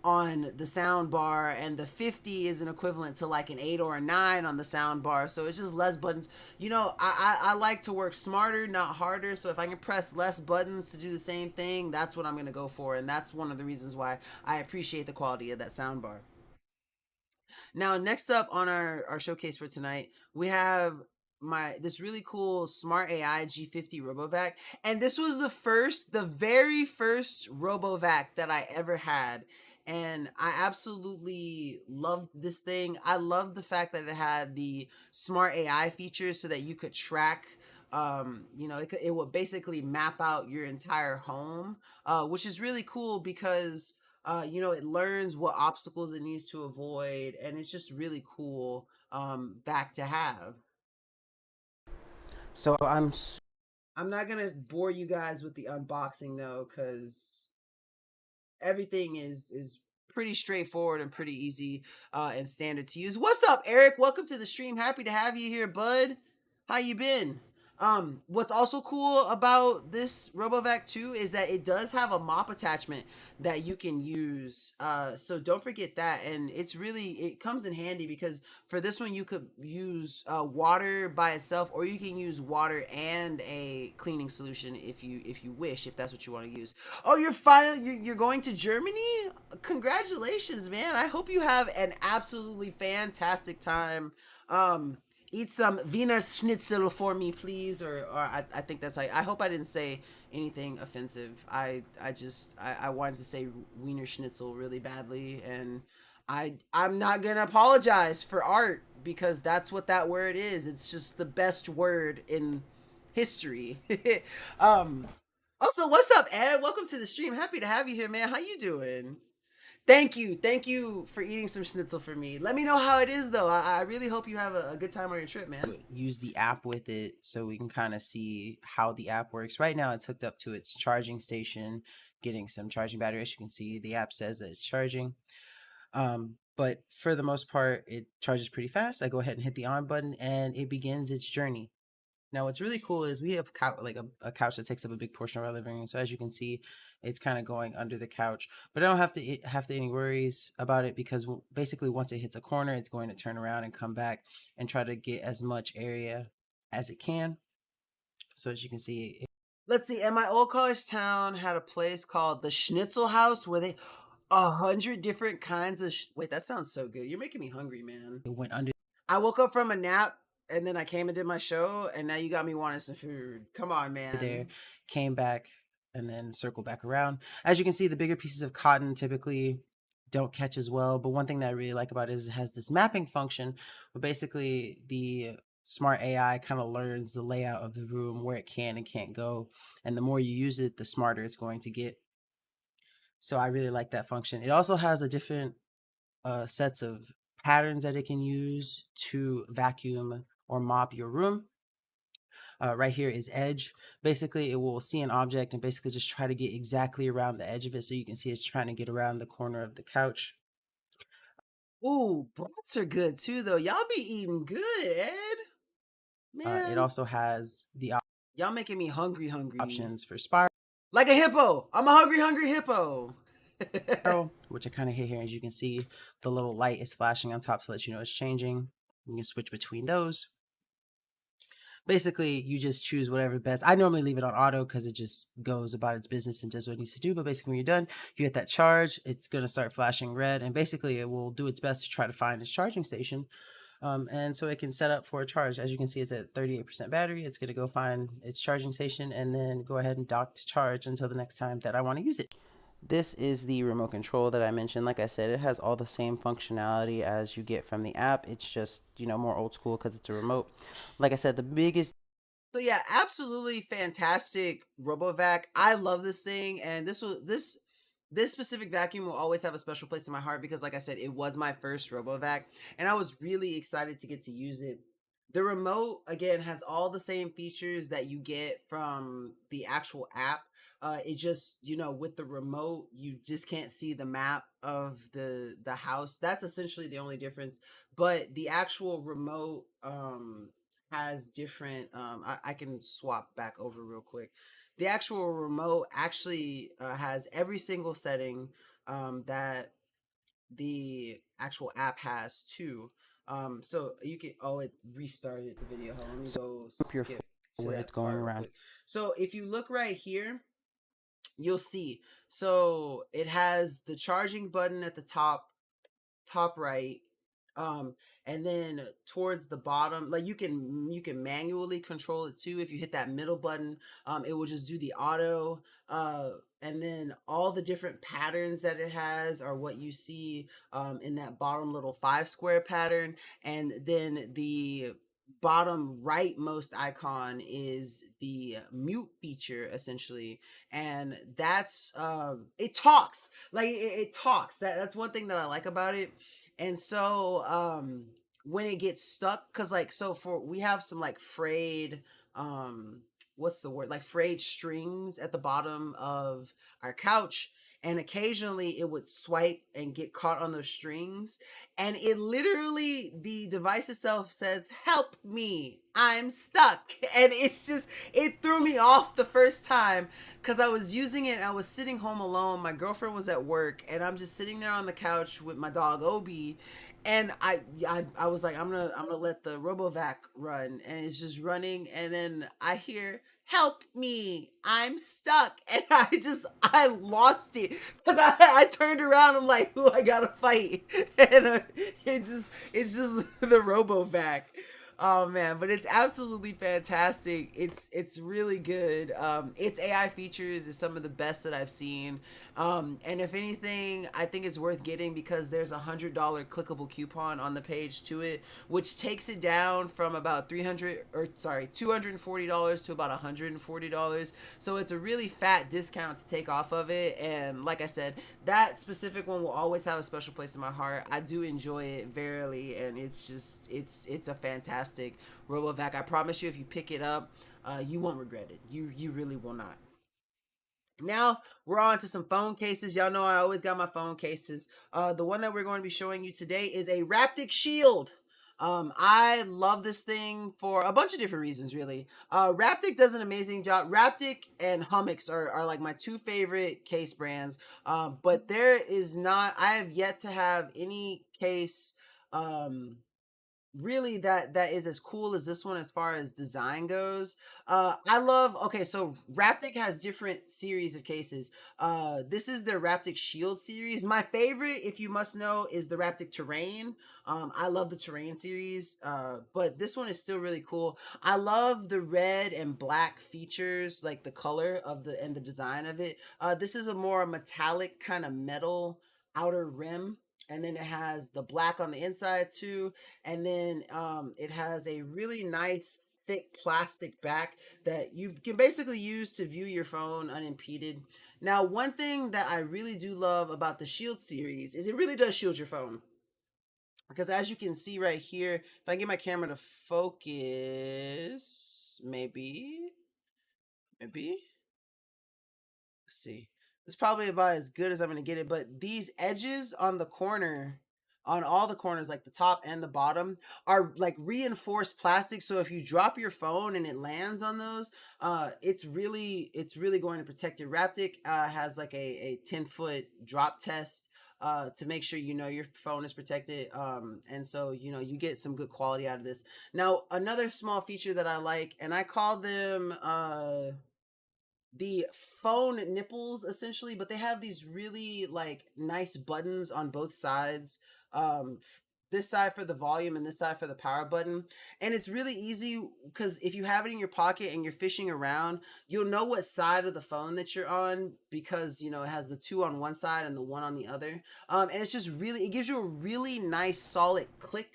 on the sound bar, and the 50 is an equivalent to like an 8 or a 9 on the sound bar. So it's just less buttons. I like to work smarter, not harder. So if I can press less buttons to do the same thing, that's what I'm going to go for, and that's one of the reasons why I appreciate the quality of that sound bar. Now, next up on our showcase for tonight, we have this really cool smart Ai G50 Robovac. And this was the very first Robovac that I ever had. And I absolutely loved this thing. I love the fact that it had the smart AI features so that you could track, it would basically map out your entire home, which is really cool because it learns what obstacles it needs to avoid, and it's just really cool back to have. So I'm not gonna bore you guys with the unboxing though, because everything is pretty straightforward and pretty easy and standard to use. What's up, Eric? Welcome to the stream. Happy to have you here, bud. How you been? What's also cool about this Robovac 2 is that it does have a mop attachment that you can use. So don't forget that, and it comes in handy because for this one you could use water by itself, or you can use water and a cleaning solution if you wish, if that's what you want to use. Oh, you're going to Germany? Congratulations, man. I hope you have an absolutely fantastic time. Eat some Wiener Schnitzel for me, please. Or I think that's I hope I didn't say anything offensive. I wanted to say Wiener Schnitzel really badly, and I'm not gonna apologize for art because that's what that word is. It's just the best word in history. um. Also, what's up, Ed? Welcome to the stream. Happy to have you here, man. How you doing? Thank you for eating some schnitzel for me. Let me know how it is, though. I really hope you have a good time on your trip, man. Use the app with it so we can kind of see how the app works. Right now, it's hooked up to its charging station, getting some charging battery. As you can see, the app says that it's charging. But for the most part, it charges pretty fast. I go ahead and hit the on button, and it begins its journey. Now, what's really cool is we have like a couch that takes up a big portion of our living room. So as you can see, it's kind of going under the couch, but I don't have any worries about it because basically once it hits a corner, it's going to turn around and come back and try to get as much area as it can. So as you can see, let's see. And my old college town had a place called the Schnitzel House where they 100 different kinds of. Wait, that sounds so good. You're making me hungry, man. It went under. I woke up from a nap and then I came and did my show, and now you got me wanting some food. Come on, man. There, came back, and then circled back around. As you can see, the bigger pieces of cotton typically don't catch as well. But one thing that I really like about it is it has this mapping function where basically the smart AI kind of learns the layout of the room, where it can and can't go. And the more you use it, the smarter it's going to get. So I really like that function. It also has a different sets of patterns that it can use to vacuum or mop your room. Right here is edge. Basically, it will see an object and basically just try to get exactly around the edge of it. So you can see it's trying to get around the corner of the couch. Ooh, brats are good too, though. Y'all be eating good, Ed. Man. It also has the y'all making me hungry options for spiral. Like a hippo. I'm a hungry hippo. Which I kind of hit here. As you can see, the little light is flashing on top to let you know it's changing. You can switch between those. Basically, you just choose whatever best. I normally leave it on auto because it just goes about its business and does what it needs to do. But basically, when you're done, you hit that charge. It's going to start flashing red. And basically, it will do its best to try to find its charging station. And so it can set up for a charge. As you can see, it's at 38% battery. It's going to go find its charging station and then go ahead and dock to charge until the next time that I want to use it. This is the remote control that I mentioned. Like I said, it has all the same functionality as you get from the app. It's just, more old school because it's a remote. Like I said, the biggest. So yeah, absolutely fantastic Robovac. I love this thing, and this specific vacuum will always have a special place in my heart because, like I said, it was my first Robovac, and I was really excited to get to use it. The remote, again, has all the same features that you get from the actual app. It just, with the remote, you just can't see the map of the house. That's essentially the only difference. But the actual remote has different. I can swap back over real quick. The actual remote actually has every single setting that the actual app has too. So you can. Oh, it restarted the video. Hold on, let me go skip to where it's going around. So if you look right here, you'll see. So it has the charging button at the top right, and then towards the bottom, like you can manually control it too. If you hit that middle button, it will just do the auto, and then all the different patterns that it has are what you see in that bottom little 5 square pattern. And then the bottom rightmost icon is the mute feature essentially, and that's it talks, like it talks. That's one thing that I like about it. And so when it gets stuck, because like, so for we have some like frayed, what's the word, like frayed strings at the bottom of our couch, and occasionally it would swipe and get caught on those strings, and it literally, the device itself says, "Help me, I'm stuck." And it's just, it threw me off the first time because I was using it, I was sitting home alone, my girlfriend was at work, and I'm just sitting there on the couch with my dog Obi, and I was like, I'm gonna let the Robovac run, and it's just running, and then I hear, "Help me, I'm stuck." And I lost it because I turned around, I'm like, "Who I gotta fight?" And it's just the Robovac. Oh man, but it's absolutely fantastic. It's really good. Its AI features is some of the best that I've seen. And if anything, I think it's worth getting because there's $100 clickable coupon on the page to it, which takes it down from about $240 to about $140. So it's a really fat discount to take off of it. And like I said, that specific one will always have a special place in my heart. I do enjoy it verily, and it's just it's a fantastic Robovac. I promise you, if you pick it up, you won't regret it. You really will not. Now we're on to some phone cases. Y'all know I always got my phone cases. The one that we're going to be showing you today is a Raptic Shield. I love this thing for a bunch of different reasons, really. Raptic does an amazing job. Raptic and Hummix are like my two favorite case brands. But there is not, I have yet to have any case, um, really that is as cool as this one as far as design goes. I love, okay, so Raptic has different series of cases. This is their Raptic Shield series. My favorite, if you must know, is the Raptic Terrain. I love the Terrain series, but this one is still really cool. I love the red and black features, like the color of the and the design of it. This is a more metallic kind of metal outer rim, and then it has the black on the inside too, and then it has a really nice thick plastic back that you can basically use to view your phone unimpeded. Now, one thing that I really do love about the Shield series is it really does shield your phone, because as you can see right here, if I get my camera to focus, maybe let's see. It's probably about as good as I'm going to get it, but these edges on the corner, on all the corners, like the top and the bottom, are like reinforced plastic. So if you drop your phone and it lands on those, it's really going to protect it. Raptic has like a 10-foot drop test to make sure you know your phone is protected. And so you get some good quality out of this. Now, another small feature that I like, and I call them the phone nipples essentially, but they have these really like nice buttons on both sides. This side for the volume and this side for the power button. And it's really easy because if you have it in your pocket and you're fishing around, you'll know what side of the phone that you're on, because it has the two on one side and the one on the other. And it's just really, it gives you a really nice solid click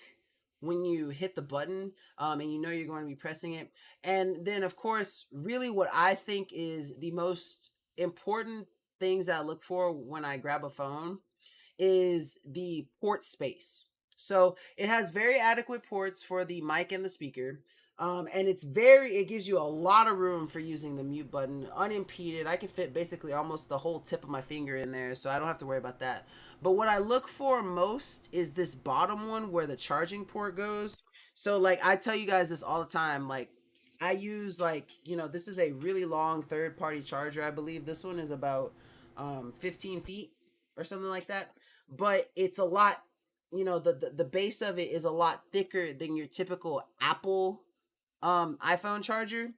when you hit the button, and you're going to be pressing it. And then, of course, really what I think is the most important things that I look for when I grab a phone is the port space. So it has very adequate ports for the mic and the speaker. And it gives you a lot of room for using the mute button unimpeded. I can fit basically almost the whole tip of my finger in there, so I don't have to worry about that. But what I look for most is this bottom one where the charging port goes. So, like, I tell you guys this all the time. Like, I use, like, this is a really long third party charger. I believe this one is about 15 feet or something like that. But it's a lot, the base of it is a lot thicker than your typical Apple iPhone charger.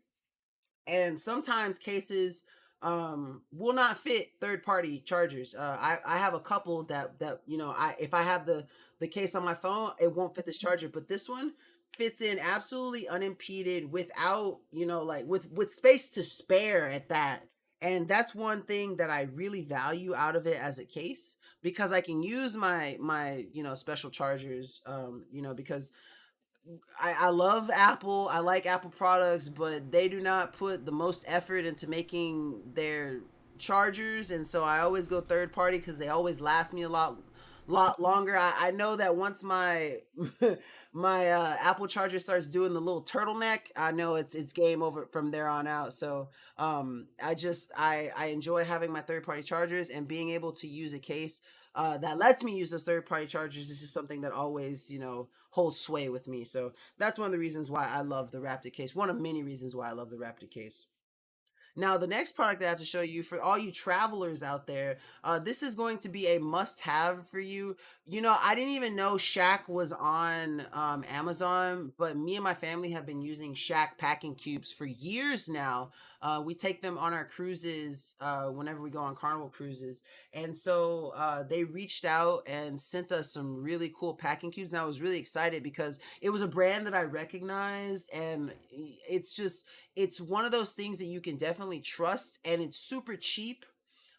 And sometimes cases will not fit third party chargers. I have a couple that I if I have the case on my phone, it won't fit this charger, but this one fits in absolutely unimpeded, without like with space to spare at that. And that's one thing that I really value out of it as a case, because I can use my special chargers, because I love Apple. I like Apple products, but they do not put the most effort into making their chargers, and so I always go third party because they always last me a lot longer. I know that once my my Apple charger starts doing the little turtleneck, I know it's game over from there on out. So I enjoy having my third party chargers, and being able to use a case that lets me use those third party chargers is just something that always holds sway with me. So that's one of the reasons why I love the Raptic case. One of many reasons why I love the Raptic case. Now, the next product that I have to show you, for all you travelers out there, this is going to be a must-have for you. I didn't even know Shack was on Amazon, but me and my family have been using Shack packing cubes for years now. We take them on our cruises whenever we go on Carnival cruises. And so they reached out and sent us some really cool packing cubes. And I was really excited because it was a brand that I recognized, and it's one of those things that you can definitely trust, and it's super cheap.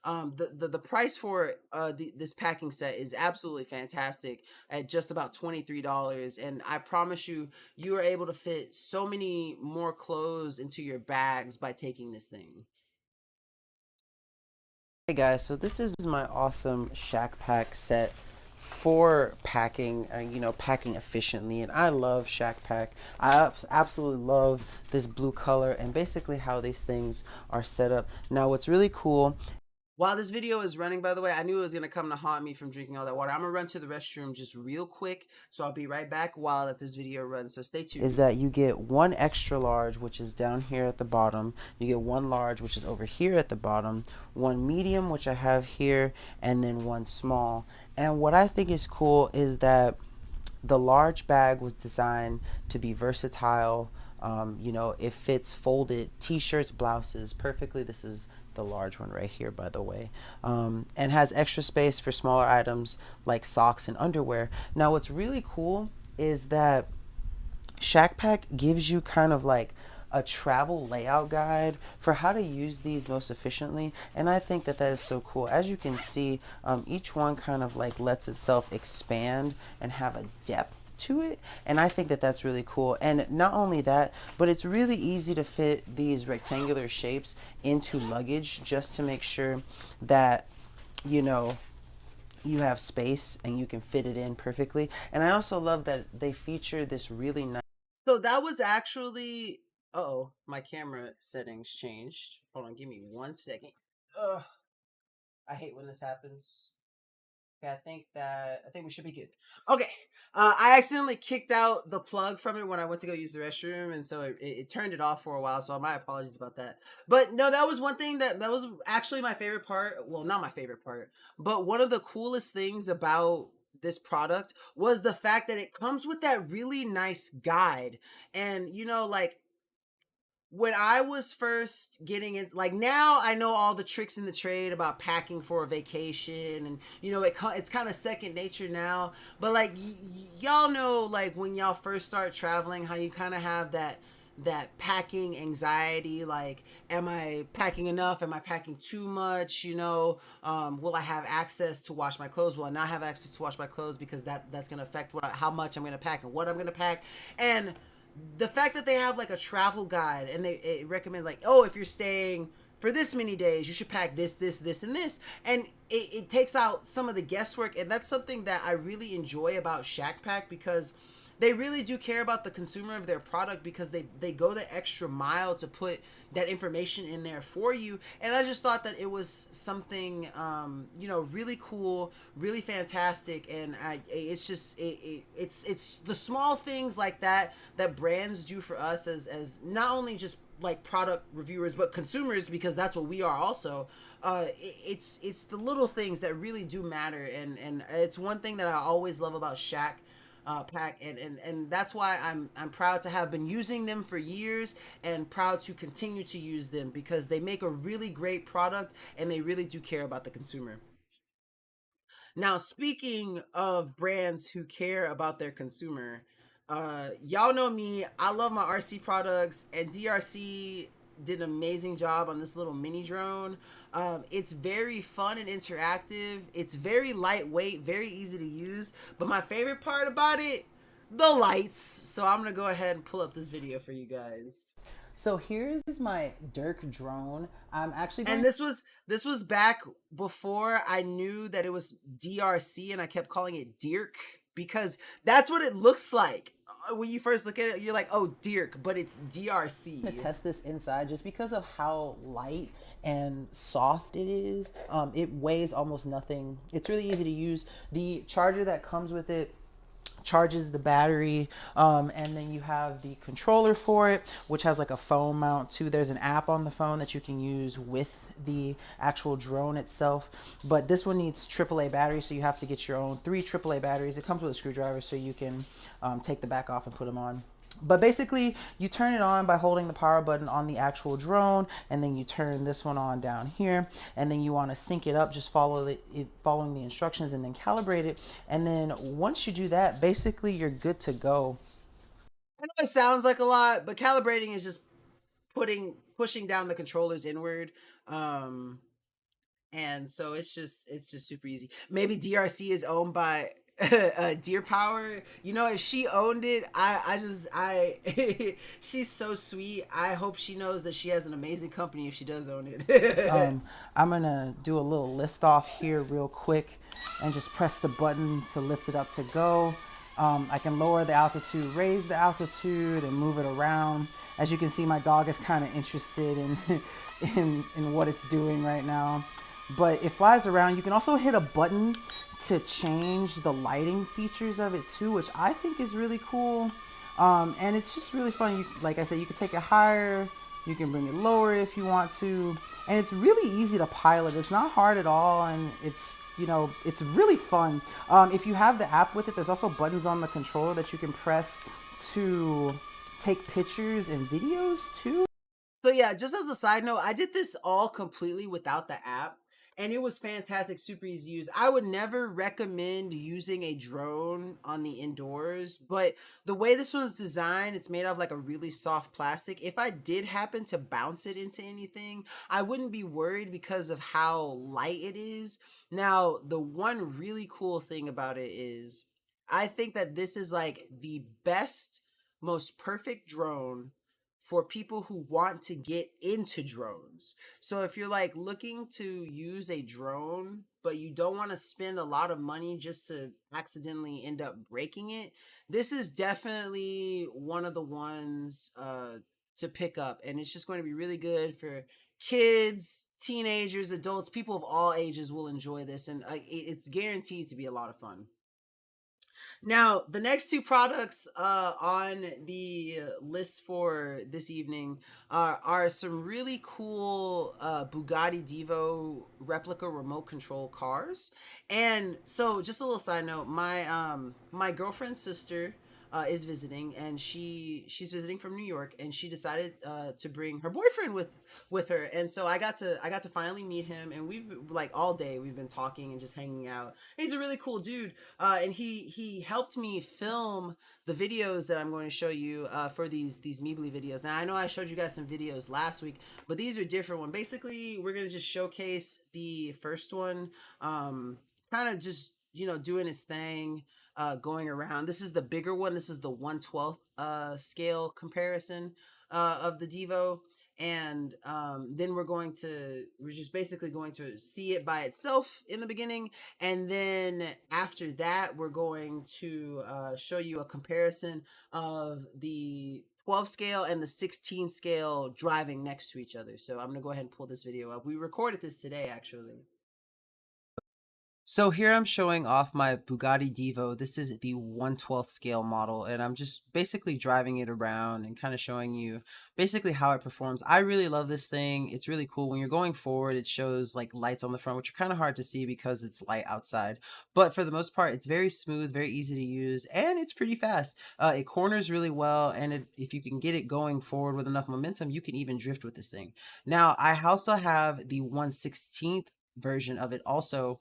The price for this packing set is absolutely fantastic at just about $23, and I promise you, you are able to fit so many more clothes into your bags by taking this thing. Hey guys, so this is my awesome Shack Pack set for packing, packing efficiently, and I love Shack Pack. I absolutely love this blue color and basically how these things are set up. Now, what's really cool While this video is running, by the way, I knew it was going to come to haunt me from drinking all that water. I'm going to run to the restroom just real quick, so I'll be right back while I let this video run, so stay tuned. Is that you get one extra large, which is down here at the bottom. You get one large, which is over here at the bottom. One medium, which I have here, and then one small. And what I think is cool is that the large bag was designed to be versatile. You know, it fits folded t-shirts, blouses perfectly. This is the large one right here, by the way, and has extra space for smaller items like socks and underwear. Now, what's really cool is that Shack Pack gives you kind of like a travel layout guide for how to use these most efficiently, and I think that that is so cool. As you can see, each one kind of like lets itself expand and have a depth to it, and I think that that's really cool. And not only that, but it's really easy to fit these rectangular shapes into luggage just to make sure that, you know, you have space and you can fit it in perfectly. And I also love that they feature this really nice. So that was actually, uh-oh, my camera settings changed. Hold on, give me 1 second. Ugh, I hate when this happens. Okay, I think we should be good. Okay, I accidentally kicked out the plug from it when I went to go use the restroom, and so it turned it off for a while. So my apologies about that. But no, that was one thing that was actually my favorite part. Well, not my favorite part, but one of the coolest things about this product was the fact that it comes with that really nice guide. And you know, like when I was first getting into, like, now I know all the tricks in the trade about packing for a vacation, and you know it's kind of second nature now. But like y'all know, like when y'all first start traveling, how you kind of have that packing anxiety, like, am I packing enough, am I packing too much, you know, will I have access to wash my clothes, will I not have access to wash my clothes, because that's going to affect how much I'm going to pack and what I'm going to pack. And the fact that they have like a travel guide, and it recommends like, oh, if you're staying for this many days, you should pack this, this, this, and this, and it takes out some of the guesswork. And that's something that I really enjoy about Shack Pack, because they really do care about the consumer of their product, because they go the extra mile to put that information in there for you. And I just thought that it was something, you know, really cool, really fantastic. And it's just, it's the small things like that brands do for us as not only just like product reviewers, but consumers, because that's what we are also. It's the little things that really do matter. And it's one thing that I always love about Shack Pack, and that's why I'm proud to have been using them for years, and proud to continue to use them, because they make a really great product and they really do care about the consumer. Now, speaking of brands who care about their consumer, y'all know me. I love my RC products, and DRC did an amazing job on this little mini drone. It's very fun and interactive. It's very lightweight, very easy to use. But my favorite part about it, the lights. So I'm gonna go ahead and pull up this video for you guys. So here's my Dirk drone. I'm actually going. And this was back before I knew that it was DRC, and I kept calling it Dirk, because that's what it looks like. When you first look at it, you're like, oh, Dirk, but it's DRC. To test this inside just because of how light and soft it is. It weighs almost nothing. It's really easy to use. The charger that comes with it charges the battery, and then you have the controller for it, which has like a phone mount too. There's an app on the phone that you can use with the actual drone itself, but this one needs AAA batteries, so you have to get your own 3 AAA batteries. It comes with a screwdriver, so you can take the back off and put them on. But basically, you turn it on by holding the power button on the actual drone, and then you turn this one on down here, and then you want to sync it up, just following the instructions, and then calibrate it. And then once you do that, basically you're good to go. I know it sounds like a lot, but calibrating is just pushing down the controllers inward. And so it's just super easy. Maybe DRC is owned by Deer Power. You know, if she owned it, she's so sweet. I hope she knows that she has an amazing company if she does own it. I'm gonna do a little lift off here real quick, and just press the button to lift it up to go. I can lower the altitude, raise the altitude, and move it around. As you can see, my dog is kind of interested in what it's doing right now. but it flies around. You can also hit a button to change the lighting features of it too, which I think is really cool. And it's just really fun. Like I said, you can take it higher, you can bring it lower if you want to, and it's really easy to pilot. It's not hard at all, and it's really fun. If you have the app with it, there's also buttons on the controller that you can press to take pictures and videos too. So yeah, just as a side note, I did this all completely without the app, and it was fantastic, super easy to use. I would never recommend using a drone on the indoors, but the way this one's designed, it's made out of like a really soft plastic. If I did happen to bounce it into anything, I wouldn't be worried because of how light it is. Now, the one really cool thing about it is I think that this is like the best, most perfect drone for people who want to get into drones. So if you're like looking to use a drone, but you don't want to spend a lot of money just to accidentally end up breaking it, this is definitely one of the ones to pick up. And it's just going to be really good for kids, teenagers, adults, people of all ages will enjoy this. And it's guaranteed to be a lot of fun. Now, the next two products on the list for this evening are some really cool Bugatti Devo replica remote control cars. And so, just a little side note, my girlfriend's sister is visiting, and she's visiting from New York, and she decided to bring her boyfriend with her, and so I got to finally meet him, and we've like all day we've been talking and just hanging out. He's a really cool dude, and he helped me film the videos that I'm going to show you for these Meebly videos. Now I know I showed you guys some videos last week, but these are different one. Basically, we're gonna just showcase the first one, kind of just doing his thing, going around. This is the bigger one. This is the 1/12 scale comparison of the Devo. And then we're just basically going to see it by itself in the beginning, and then after that we're going to show you a comparison of the 12 scale and the 16 scale driving next to each other. So I'm gonna go ahead and pull this video up. We recorded this today, actually. So here I'm showing off my Bugatti Devo. This is the 1/12 scale model, and I'm just basically driving it around and kind of showing you basically how it performs. I really love this thing. It's really cool. When you're going forward, it shows like lights on the front, which are kind of hard to see because it's light outside. But for the most part, it's very smooth, very easy to use, and it's pretty fast. It corners really well, and if you can get it going forward with enough momentum, you can even drift with this thing. Now, I also have the 1/16th version of it also,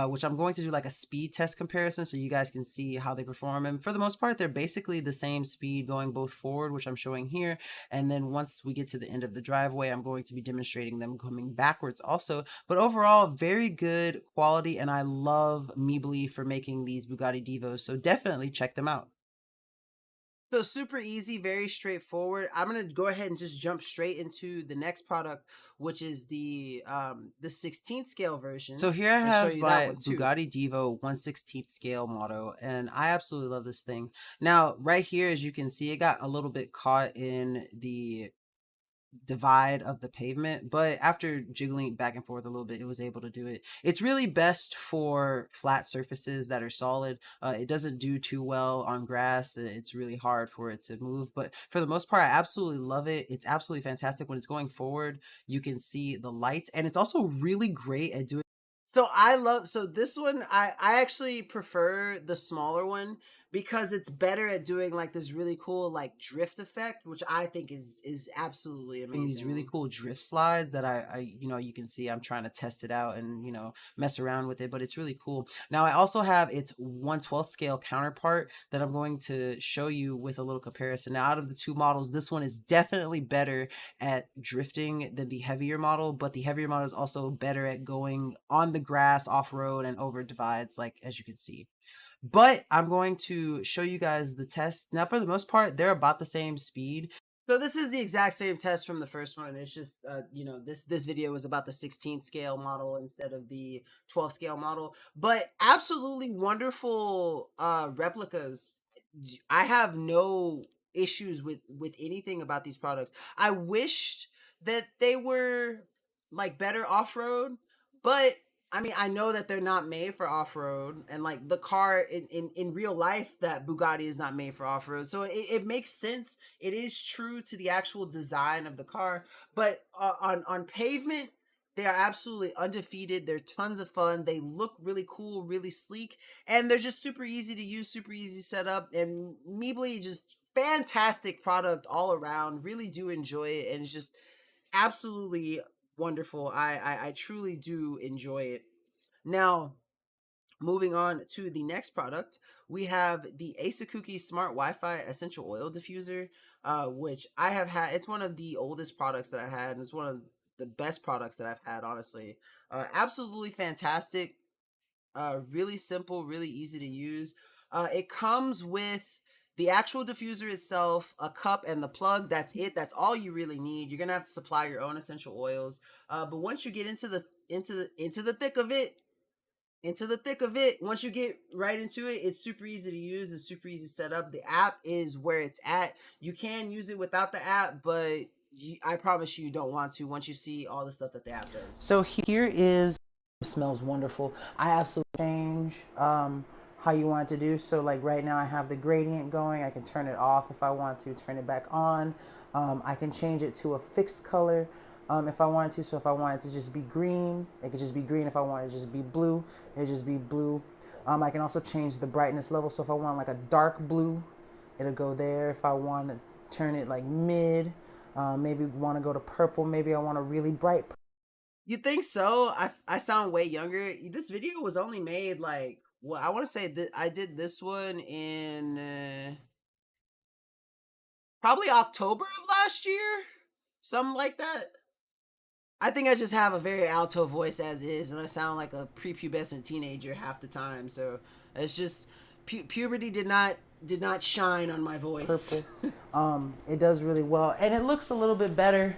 which I'm going to do like a speed test comparison so you guys can see how they perform. And for the most part, they're basically the same speed going both forward, which I'm showing here. And then once we get to the end of the driveway, I'm going to be demonstrating them coming backwards also. But overall, very good quality. And I love Meebly for making these Bugatti Devos. So definitely check them out. So super easy, very straightforward. I'm gonna go ahead and just jump straight into the next product, which is the 16th scale version. So here I have my Bugatti Devo 1/16th scale model, and I absolutely love this thing. Now, right here, as you can see, it got a little bit caught in the divide of the pavement, but after jiggling back and forth a little bit, it was able to do it. It's really best for flat surfaces that are solid. It doesn't do too well on grass. It's really hard for it to move, but for the most part, I absolutely love it. It's absolutely fantastic. When it's going forward, you can see the lights, and it's also really great at doing. So this one, I actually prefer the smaller one because it's better at doing like this really cool like drift effect, which I think is absolutely amazing. These really cool drift slides that I you can see I'm trying to test it out and mess around with it, but it's really cool. Now I also have its 1/12 scale counterpart that I'm going to show you with a little comparison. Now out of the two models, this one is definitely better at drifting than the heavier model, but the heavier model is also better at going on the grass, off-road, and over divides, like as you can see. But I'm going to show you guys the test. Now, for the most part, they're about the same speed. So this is the exact same test from the first one. It's just, this video is about the 16th scale model instead of the 12 scale model. But absolutely wonderful replicas. I have no issues with anything about these products. I wished that they were like better off-road, But I mean, I know that they're not made for off-road, and like the car in real life, that Bugatti is not made for off-road, so it makes sense. It is true to the actual design of the car, but on pavement, they are absolutely undefeated. They're tons of fun. They look really cool, really sleek, and they're just super easy to use, super easy setup, and Meebly just fantastic product all around. Really do enjoy it, and it's just absolutely wonderful. I truly do enjoy it. Now, moving on to the next product, we have the Asakuki Smart Wi-Fi Essential Oil Diffuser, which I have had. It's one of the oldest products that I had, and it's one of the best products that I've had, honestly. Absolutely fantastic. Really simple, really easy to use. It comes with the actual diffuser itself, a cup, and the plug. That's it. That's all you really need. You're gonna have to supply your own essential oils. But once you get into the thick of it, once you get right into it, it's super easy to use. It's super easy to set up. The app is where it's at. You can use it without the app, but I promise you don't want to once you see all the stuff that the app does. So here is, it smells wonderful. I absolutely change how you want to do. So like right now I have the gradient going. I can turn it off if I want to, turn it back on. I can change it to a fixed color if I wanted to. So if I wanted to just be green, it could just be green. If I wanted to just be blue, it'd just be blue. I can also change the brightness level. So if I want like a dark blue, it'll go there. If I want to turn it like mid, maybe want to go to purple, maybe I want a really bright. You think so? I sound way younger. This video was only made like, well, I want to say that I did this one in probably October of last year, something like that. I think I just have a very alto voice as is, and I sound like a prepubescent teenager half the time. So it's just puberty did not shine on my voice. Purple. It does really well, and it looks a little bit better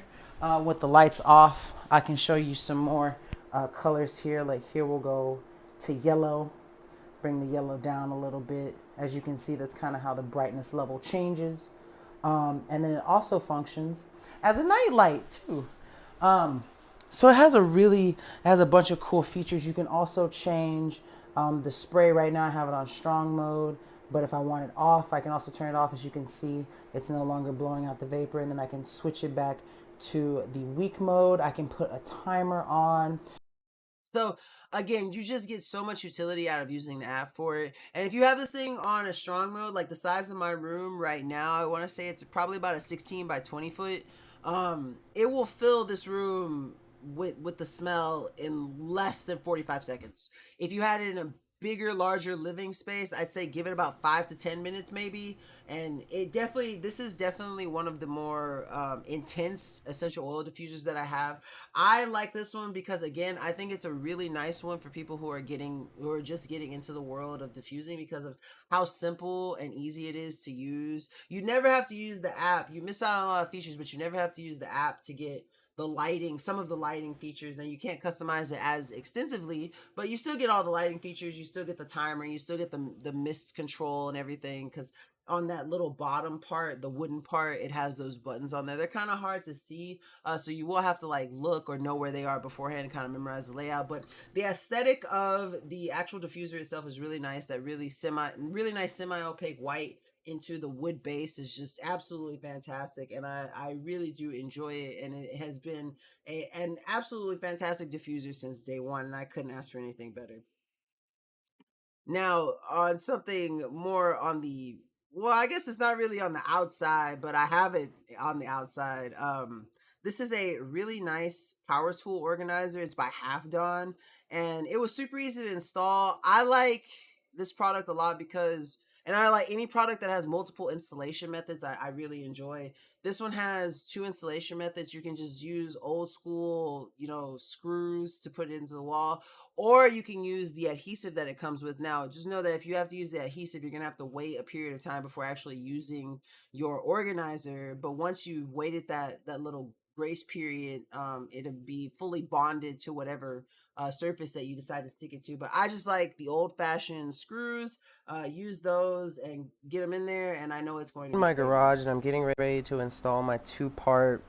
with the lights off. I can show you some more colors here. Like here we'll go to yellow, bring the yellow down a little bit. As you can see, that's kind of how the brightness level changes. And then it also functions as a night light too. So it has a bunch of cool features. You can also change the spray. Right now I have it on strong mode, but if I want it off, I can also turn it off. As you can see, it's no longer blowing out the vapor, and then I can switch it back to the weak mode. I can put a timer on. So again, you just get so much utility out of using the app for it. And if you have this thing on a strong mode, like the size of my room right now, I want to say it's probably about a 16 by 20 foot. It will fill this room with the smell in less than 45 seconds. If you had it in a bigger, larger living space, I'd say give it about 5 to 10 minutes maybe. And this is definitely one of the more intense essential oil diffusers that I have. I like this one because, again, I think it's a really nice one for people who are just getting into the world of diffusing, because of how simple and easy it is to use. You never have to use the app. You miss out on a lot of features, but you never have to use the app to get the lighting, some of the lighting features, and you can't customize it as extensively, but you still get all the lighting features. You still get the timer, you still get the mist control and everything, because on that little bottom part, the wooden part, it has those buttons on there. They're kind of hard to see, so you will have to like look or know where they are beforehand and kind of memorize the layout. But the aesthetic of the actual diffuser itself is really nice. That really nice semi-opaque white into the wood base is just absolutely fantastic, and I really do enjoy it, and it has been an absolutely fantastic diffuser since day one, and I couldn't ask for anything better. Now, on something more on the, well, I guess it's not really on the outside, but I have it on the outside. This is a really nice power tool organizer. It's by Half Done, and it was super easy to install. I like this product a lot because, and I like any product that has multiple installation methods. I really enjoy. This one has 2 installation methods. You can just use old school, screws to put it into the wall, or you can use the adhesive that it comes with. Now, just know that if you have to use the adhesive, you're gonna have to wait a period of time before actually using your organizer. But once you've waited that little grace period, it'll be fully bonded to whatever surface that you decide to stick it to. But I just like the old-fashioned screws. Use those and get them in there, and I know it's going to be In my stable. garage, and I'm getting ready to install my 2-part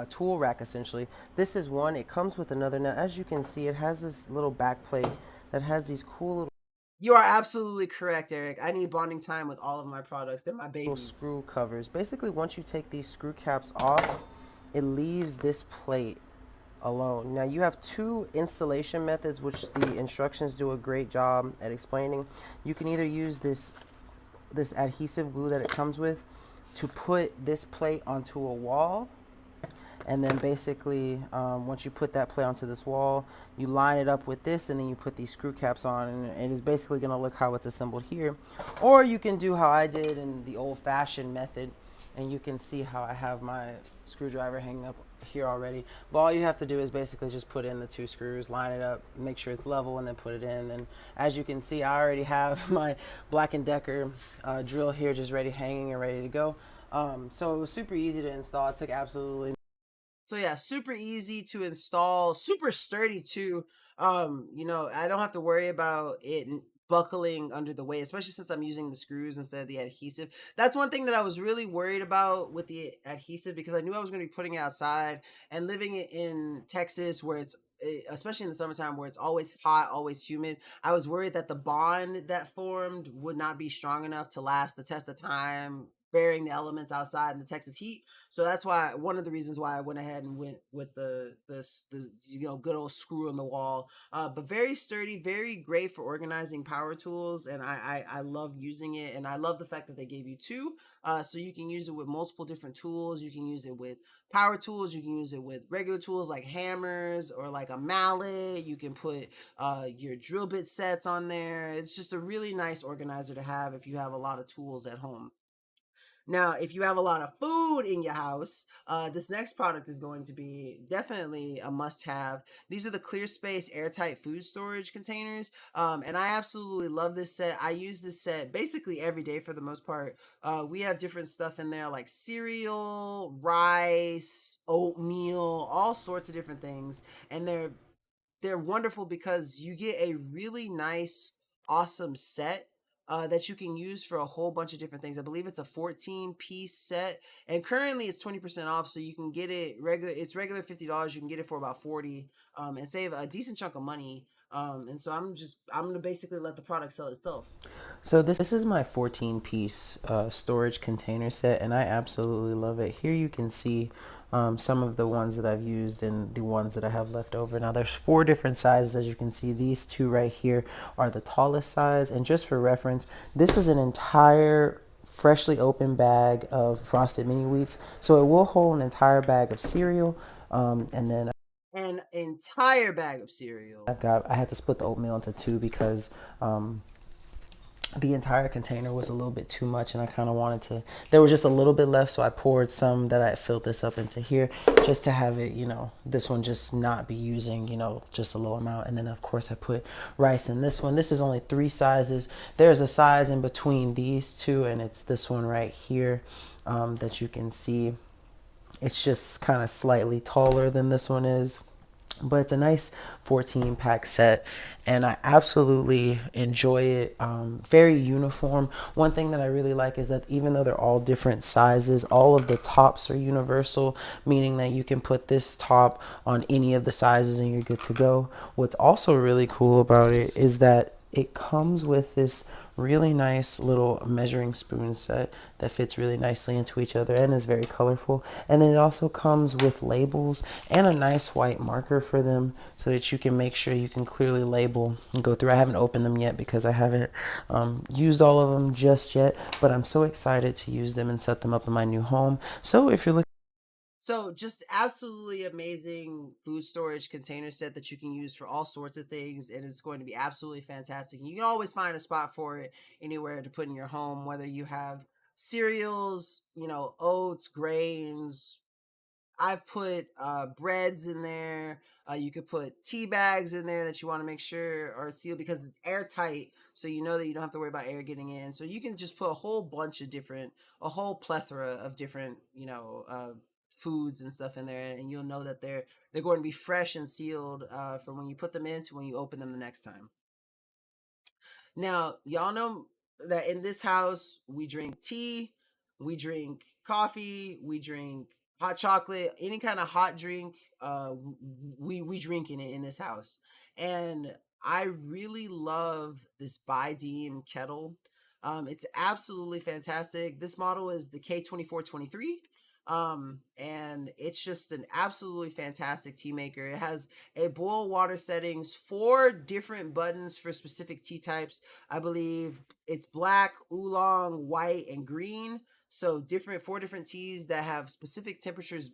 tool rack essentially. This is one. It comes with another. Now, as you can see, it has this little back plate that has these cool little You are absolutely correct, Eric. I need bonding time with all of my products. They're my little babies. screw covers. Basically, once you take these screw caps off, it leaves this plate alone. Now you have two installation methods, which the instructions do a great job at explaining. You can either use this adhesive glue that it comes with to put this plate onto a wall, and then basically once you put that plate onto this wall, you line it up with this, and then you put these screw caps on, and it is basically going to look how it's assembled here. Or you can do how I did in the old-fashioned method, and you can see how I have my screwdriver hanging up here already. But all you have to do is basically just put in the two screws, line it up, make sure it's level, and then put it in. And as you can see, I already have my Black & Decker drill here just ready, hanging and ready to go. So it was super easy to install. It took absolutely So yeah, super easy to install, super sturdy too. You know, I don't have to worry about it buckling under the weight, especially since I'm using the screws instead of the adhesive. That's one thing that I was really worried about with the adhesive, because I knew I was going to be putting it outside, and living in Texas where it's especially in the summertime where it's always hot, always humid. I was worried that the bond that formed would not be strong enough to last the test of time, bearing the elements outside in the Texas heat. So that's why, one of the reasons why I went ahead and went with the good old screw in the wall. But very sturdy, very great for organizing power tools, and I love using it, and I love the fact that they gave you two, so you can use it with multiple different tools. You can use it with power tools. You can use it with regular tools like hammers or like a mallet. You can put your drill bit sets on there. It's just a really nice organizer to have if you have a lot of tools at home. Now, if you have a lot of food in your house, this next product is going to be definitely a must-have. These are the Clear Space airtight food storage containers, and I absolutely love this set. I use this set basically every day for the most part. We have different stuff in there like cereal, rice, oatmeal, all sorts of different things, and they're wonderful because you get a really nice, awesome set that you can use for a whole bunch of different things. I believe it's a 14-piece set, and currently it's 20% off, so you can get it regular. It's regular $50. You can get it for about 40, and save a decent chunk of money. And so I'm gonna basically let the product sell itself. So this is my 14-piece storage container set, and I absolutely love it. Here you can see some of the ones that I've used and the ones that I have left over. Now there's 4 different sizes, as you can see. These 2 right here are the tallest size, and just for reference, this is an entire freshly opened bag of frosted mini wheats, so it will hold an entire bag of cereal, and then An entire bag of cereal. I had to split the oatmeal into 2 because the entire container was a little bit too much, and I kind of wanted to, there was just a little bit left, so I poured some that I filled this up into here just to have it, you know, this one just not be using, you know, just a low amount. And then of course I put rice in this one. This is only 3 sizes. There's a size in between these 2, and it's this one right here that you can see. It's just kind of slightly taller than this one is, but it's a nice 14 pack set, and I absolutely enjoy it. Very uniform. One thing that I really like is that even though they're all different sizes, all of the tops are universal, meaning that you can put this top on any of the sizes and you're good to go. What's also really cool about it is that it comes with this really nice little measuring spoon set that fits really nicely into each other and is very colorful. And then it also comes with labels and a nice white marker for them so that you can make sure you can clearly label and go through. I haven't opened them yet because I haven't used all of them just yet, but I'm so excited to use them and set them up in my new home. So if you're looking So just absolutely amazing food storage container set that you can use for all sorts of things, and it's going to be absolutely fantastic. You can always find a spot for it anywhere to put in your home, whether you have cereals, you know, oats, grains. I've put breads in there. You could put tea bags in there that you want to make sure are sealed because it's airtight, so you know that you don't have to worry about air getting in. So you can just put a whole bunch of different, a whole plethora of different, foods and stuff in there, and you'll know that they're going to be fresh and sealed from when you put them in to when you open them the next time. Now, y'all know that in this house, we drink tea, we drink coffee, we drink hot chocolate, any kind of hot drink, we drinking it in this house. And I really love this Bideam kettle. It's absolutely fantastic. This model is the K2423. And it's just an absolutely fantastic tea maker. It has a boil water settings, 4 different buttons for specific tea types. I believe it's black, oolong, white, and green. So 4 different teas that have specific temperatures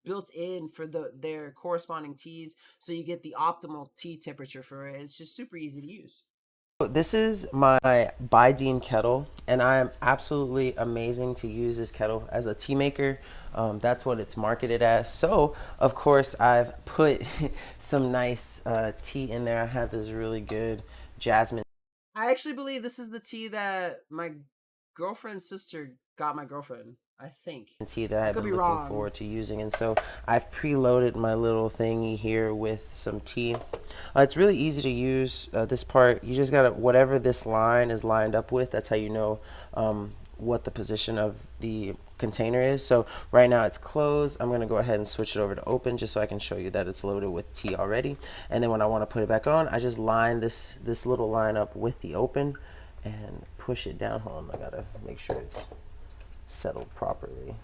built in for their corresponding teas, so you get the optimal tea temperature for it. It's just super easy to use. This is my Bideam kettle, and I am absolutely amazing to use this kettle as a tea maker. That's what it's marketed as. So, of course, I've put some nice tea in there. I have this really good jasmine I actually believe this is the tea that my girlfriend's sister got my girlfriend. I think. tea that I I've could been be looking wrong. forward to using, and so I've preloaded my little thingy here with some tea. It's really easy to use. This part, you just gotta, whatever this line is lined up with, that's how you know what the position of the container is. So right now it's closed. I'm gonna go ahead and switch it over to open just so I can show you that it's loaded with tea already. And then when I want to put it back on, I just line this little line up with the open and push it down. Hold on, I gotta make sure it's settled properly.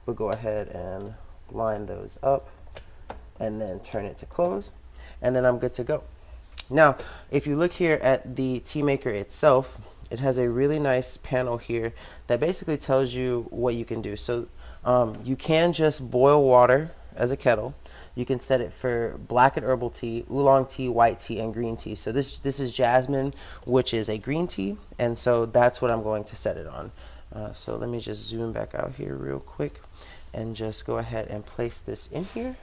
We'll go ahead and line those up and then turn it to close, and then I'm good to go. Now, if you look here at the tea maker itself, it has a really nice panel here that basically tells you what you can do. So you can just boil water as a kettle. You can set it for black and herbal tea, oolong tea, white tea, and green tea. So this is jasmine, which is a green tea, and so that's what I'm going to set it on. So let me just zoom back out here real quick and just go ahead and place this in here.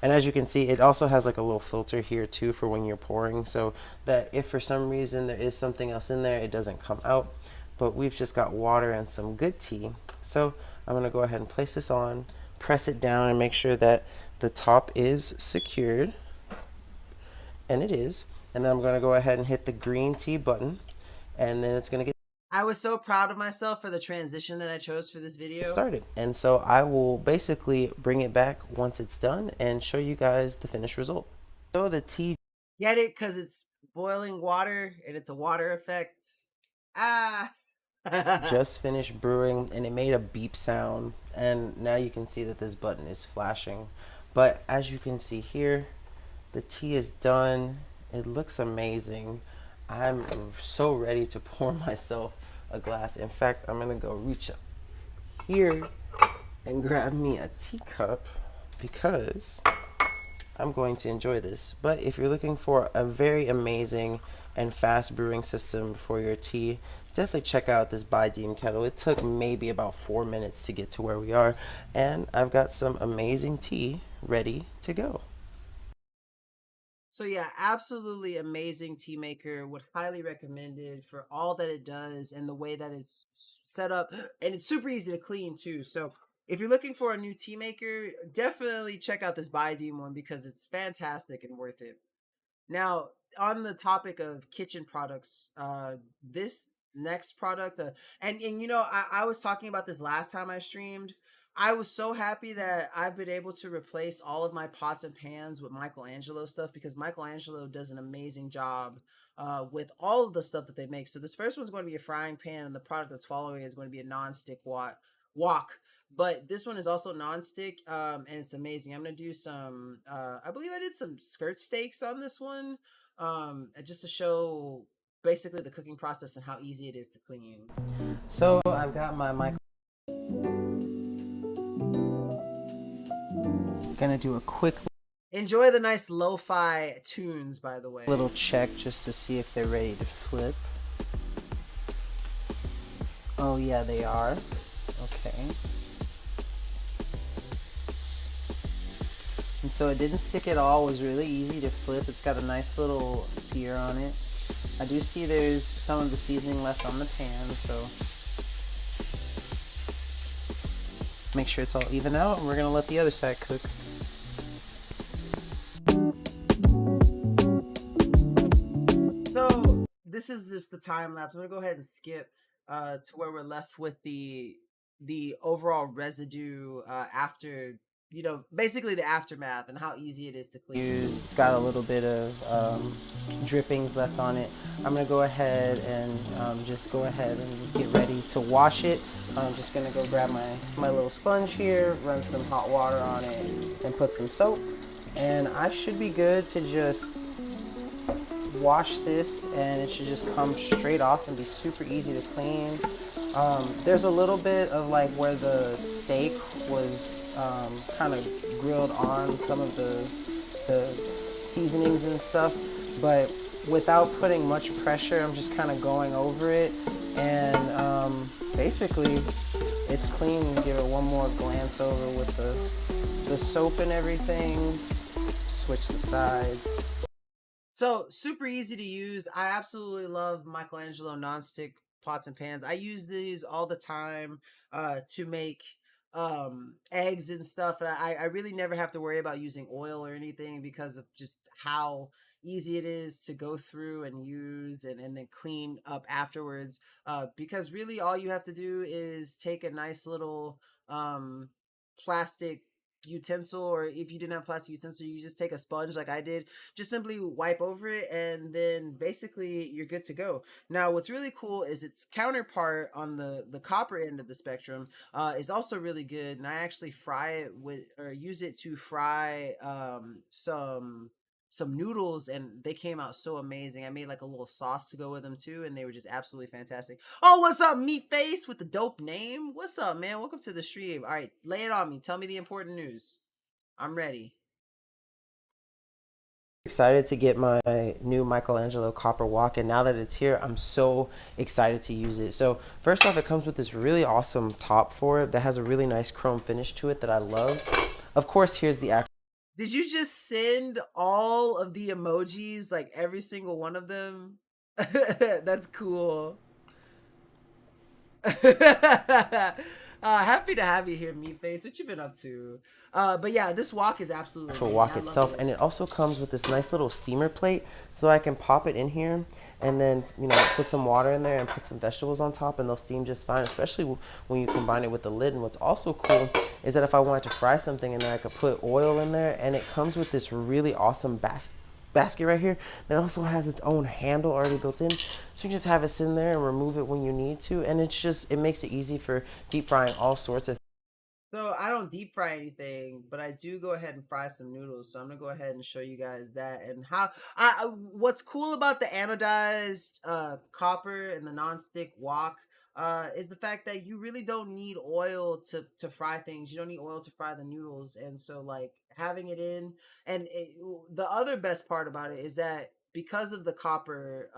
And as you can see, it also has like a little filter here too for when you're pouring, so that if for some reason there is something else in there, it doesn't come out. But we've just got water and some good tea. So I'm gonna go ahead and place this on, press it down, and make sure that the top is secured. And it is. And then I'm gonna go ahead and hit the green tea button, and then it's gonna get I was so proud of myself for the transition that I chose for this video. started. And so I will basically bring it back once it's done and show you guys the finished result. So the tea Get it? Because it's boiling water and it's a water effect. Ah. just finished brewing, and it made a beep sound, and now you can see that this button is flashing. But as you can see here, the tea is done. It looks amazing. I'm so ready to pour myself a glass. In fact, I'm gonna go reach up here and grab me a teacup because I'm going to enjoy this. But if you're looking for a very amazing and fast brewing system for your tea, definitely check out this Bideam kettle. It took maybe about 4 minutes to get to where we are, and I've got some amazing tea ready to go. So yeah, absolutely amazing tea maker. Would highly recommend it for all that it does and the way that it's set up, and it's super easy to clean too. So if you're looking for a new tea maker, definitely check out this Bideam one because it's fantastic and worth it. Now, on the topic of kitchen products, this next product, and you know, I was talking about this last time I streamed. I was so happy that I've been able to replace all of my pots and pans with Michelangelo stuff because Michelangelo does an amazing job with all of the stuff that they make. So this first one's going to be a frying pan, and the product that's following is going to be a non-stick wok. But this one is also non-stick, and it's amazing. I'm gonna do some. I believe I did some skirt steaks on this one, just to show basically the cooking process and how easy it is to clean. So I've got my mic. Gonna do a quick Enjoy the nice lo-fi tunes, by the way. little check just to see if they're ready to flip. Oh yeah, they are. Okay. And so it didn't stick at all. It was really easy to flip. It's got a nice little sear on it. I do see there's some of the seasoning left on the pan, so make sure it's all even out, and we're gonna let the other side cook. So this is just the time lapse. I'm gonna go ahead and skip to where we're left with the the overall residue after, basically the aftermath and how easy it is to clean. It's got a little bit of drippings left on it. I'm gonna go ahead and just go ahead and get ready to wash it. I'm just gonna go grab my little sponge here, run some hot water on it, and put some soap. And I should be good to just wash this, and it should just come straight off and be super easy to clean. There's a little bit of like where the steak was kind of grilled on some of the seasonings and stuff, but without putting much pressure, I'm just kind of going over it, and basically it's clean. Give it one more glance over with the soap and everything. Switch the sides. So super easy to use. I absolutely love Michelangelo nonstick pots and pans. I use these all the time to make eggs and stuff. And I really never have to worry about using oil or anything because of just how easy it is to go through and use and then clean up afterwards. Because really all you have to do is take a nice little plastic utensil, or if you didn't have plastic utensil, you just take a sponge like I did, just simply wipe over it, and then basically you're good to go. Now what's really cool is its counterpart on the copper end of the spectrum is also really good, and I actually fry it with, or use it to fry some noodles, and they came out so amazing. I made like a little sauce to go with them too, and they were just absolutely fantastic. Oh, what's up, Meat Face with the dope name? What's up, man? Welcome to the stream. All right, lay it on me. Tell me the important news. I'm ready. Excited to get my new Michelangelo copper wok, and now that it's here, I'm so excited to use it. So first off, it comes with this really awesome top for it that has a really nice chrome finish to it that I love. Of course, here's the actual. Did you just send all of the emojis, like every single one of them? That's cool. Happy to have you here, Meatface. What you been up to? But yeah, this wok is absolutely For amazing. wok itself, and it also comes with this nice little steamer plate, so I can pop it in here and then put some water in there and put some vegetables on top, and they'll steam just fine, especially when you combine it with the lid. And what's also cool is that if I wanted to fry something in there, I could put oil in there, and it comes with this really awesome basket right here that also has its own handle already built in, so you just have it sitting there and remove it when you need to, and it makes it easy for deep frying all sorts of. So I don't deep fry anything, but I do go ahead and fry some noodles. So I'm gonna go ahead and show you guys that, and how what's cool about the anodized copper and the non-stick wok is the fact that you really don't need oil to fry things. You don't need oil to fry the noodles, and so like having it in, and the other best part about it is that because of the copper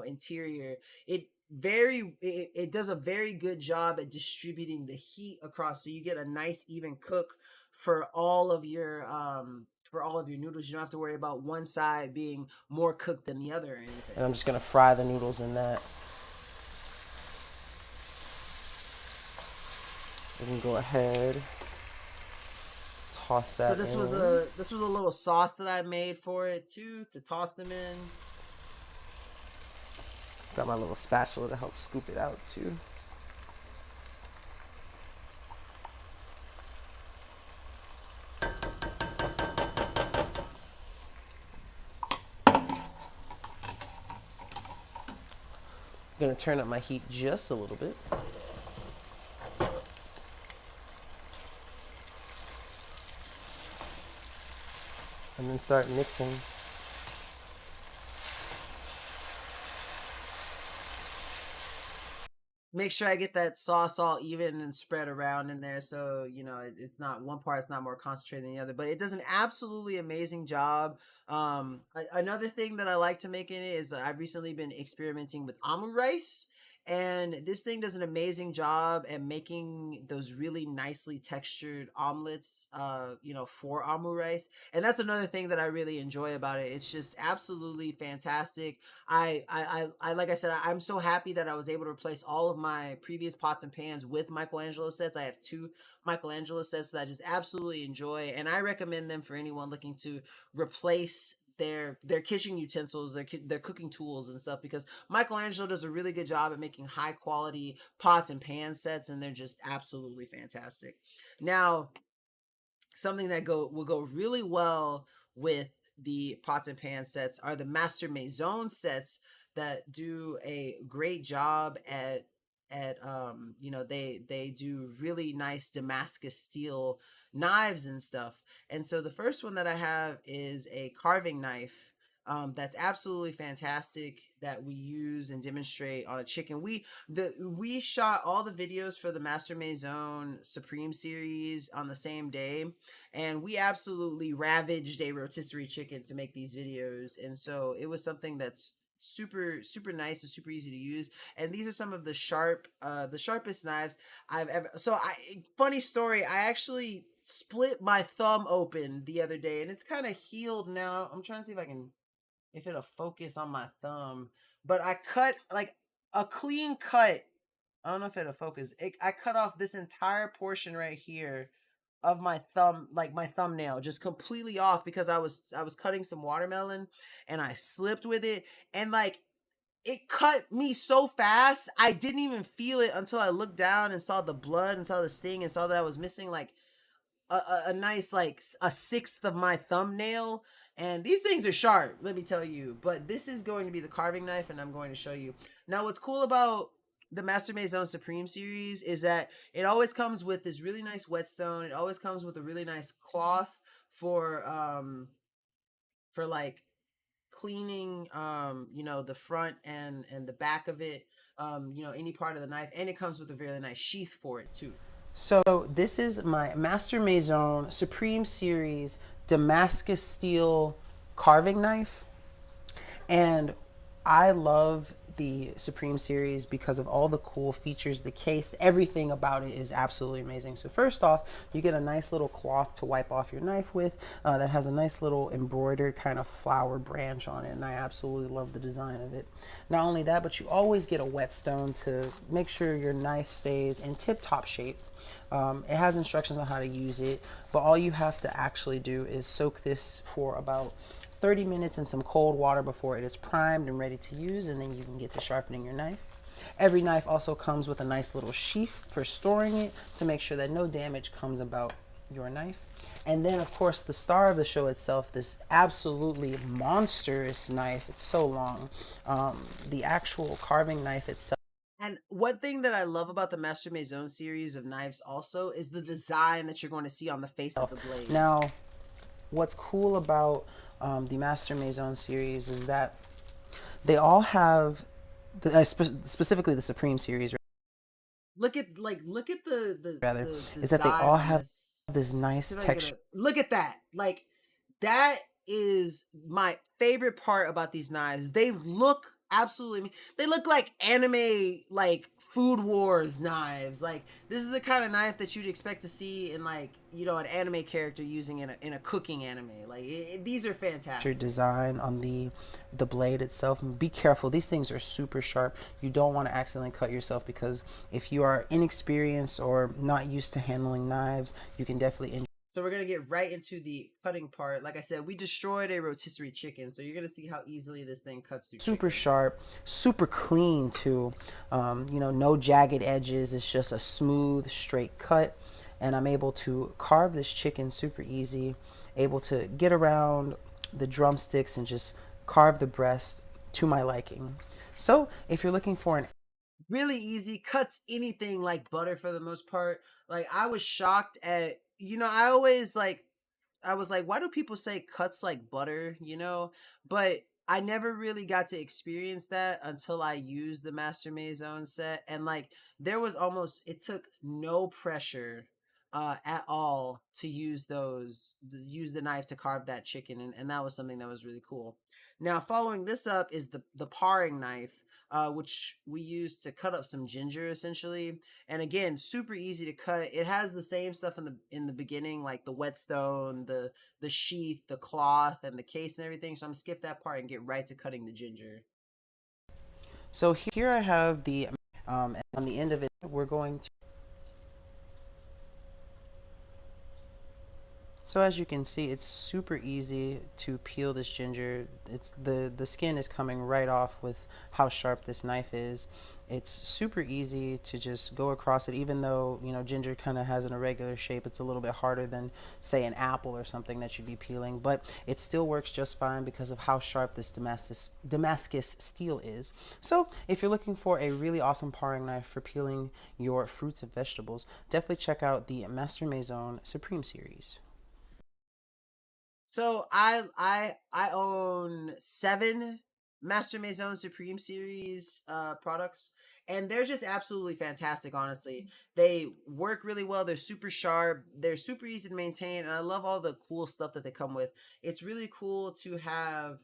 interior, it does a very good job at distributing the heat across, so you get a nice even cook for all of your noodles. You don't have to worry about one side being more cooked than the other or anything. And I'm just gonna fry the noodles in that. We can go ahead, toss that So this in. was a little sauce that I made for it too, to toss them in. Got my little spatula to help scoop it out too. I'm gonna turn up my heat just a little bit. And then start mixing. Make sure I get that sauce all even and spread around in there, so it's not one part, it's not more concentrated than the other, but it does an absolutely amazing job. Another thing that I like to make in it is I've recently been experimenting with almond rice, and this thing does an amazing job at making those really nicely textured omelets for almond rice. And that's another thing that I really enjoy about it. It's just absolutely fantastic. I like I said, I'm so happy that I was able to replace all of my previous pots and pans with Michelangelo sets. I have two Michelangelo sets that I just absolutely enjoy, and I recommend them for anyone looking to replace their kitchen utensils, their cooking tools and stuff, because Michelangelo does a really good job at making high quality pots and pan sets, and they're just absolutely fantastic. Now, something that will go really well with the pots and pan sets are the Master Maison sets that do a great job at they do really nice Damascus steel knives and stuff. And so the first one that I have is a carving knife, that's absolutely fantastic, that we use and demonstrate on a chicken. We shot all the videos for the Master Maison Supreme series on the same day, and we absolutely ravaged a rotisserie chicken to make these videos. And so it was something that's super nice and super easy to use. And these are some of the sharpest knives I've ever. So funny story, I actually split my thumb open the other day, and it's kind of healed now. I'm trying to see if it'll focus on my thumb, but I cut like a clean cut. I don't know if it'll focus. I cut off this entire portion right here of my thumb, like my thumbnail, just completely off, because I was cutting some watermelon and I slipped with it, and like it cut me so fast I didn't even feel it until I looked down and saw the blood and saw the sting and saw that I was missing like a nice like a sixth of my thumbnail. And these things are sharp, let me tell you. But this is going to be the carving knife, and I'm going to show you. Now, what's cool about the Master Maison Supreme series is that it always comes with this really nice whetstone. It always comes with a really nice cloth for like cleaning the front and the back of it, any part of the knife, and it comes with a really nice sheath for it too. So this is my Master Maison Supreme Series Damascus steel carving knife, and I love the Supreme series because of all the cool features. The case, everything about it is absolutely amazing. So first off, you get a nice little cloth to wipe off your knife with, that has a nice little embroidered kind of flower branch on it, and I absolutely love the design of it. Not only that, but you always get a whetstone to make sure your knife stays in tip-top shape. It has instructions on how to use it, but all you have to actually do is soak this for about 30 minutes in some cold water before it is primed and ready to use, and then you can get to sharpening your knife. Every knife also comes with a nice little sheath for storing it to make sure that no damage comes about your knife. And then, of course, the star of the show itself, this absolutely monstrous knife. It's so long. The actual carving knife itself. And one thing that I love about the Master Maison series of knives also is the design that you're going to see on the face of the blade. Now, what's cool about the Master Maison series is that they all have, specifically the Supreme series. Look at the Rather, the is that they all have this See nice if I can texture. look at that. Like, that is my favorite part about these knives. They look they look like anime, like Food Wars knives. Like, this is the kind of knife that you'd expect to see in like an anime character using in a cooking anime. Like, these are fantastic. Design on the blade itself. And be careful, these things are super sharp. You don't want to accidentally cut yourself, because if you are inexperienced or not used to handling knives, you can definitely injure. So we're going to get right into the cutting part. Like I said, we destroyed a rotisserie chicken, so you're going to see how easily this thing cuts through Super chicken. sharp, super clean too. No jagged edges. It's just a smooth, straight cut. And I'm able to carve this chicken super easy, able to get around the drumsticks and just carve the breast to my liking. So if you're looking for an Really easy, cuts anything like butter for the most part. Like, I was shocked at, I was like, why do people say cuts like butter, But I never really got to experience that until I used the Master Maison set. And like, it took no pressure at all to use the knife to carve that chicken. And that was something that was really cool. Now, following this up is the paring knife, which we use to cut up some ginger essentially. And again, super easy to cut. It has the same stuff in the beginning, like the whetstone, the sheath, the cloth, and the case and everything. So I'm gonna skip that part and get right to cutting the ginger. So here I have the, and on the end of it, we're going to So as you can see, it's super easy to peel this ginger. It's the skin is coming right off with how sharp this knife is. It's super easy to just go across it, even though, you know, ginger kind of has an irregular shape. It's a little bit harder than, say, an apple or something that you'd be peeling, but it still works just fine because of how sharp this Damascus steel is. So if you're looking for a really awesome paring knife for peeling your fruits and vegetables, definitely check out the Master Maison Supreme series. So I own 7 Master Maison Supreme series products, and they're just absolutely fantastic. Honestly, they work really well. They're super sharp. They're super easy to maintain, and I love all the cool stuff that they come with. It's really cool to have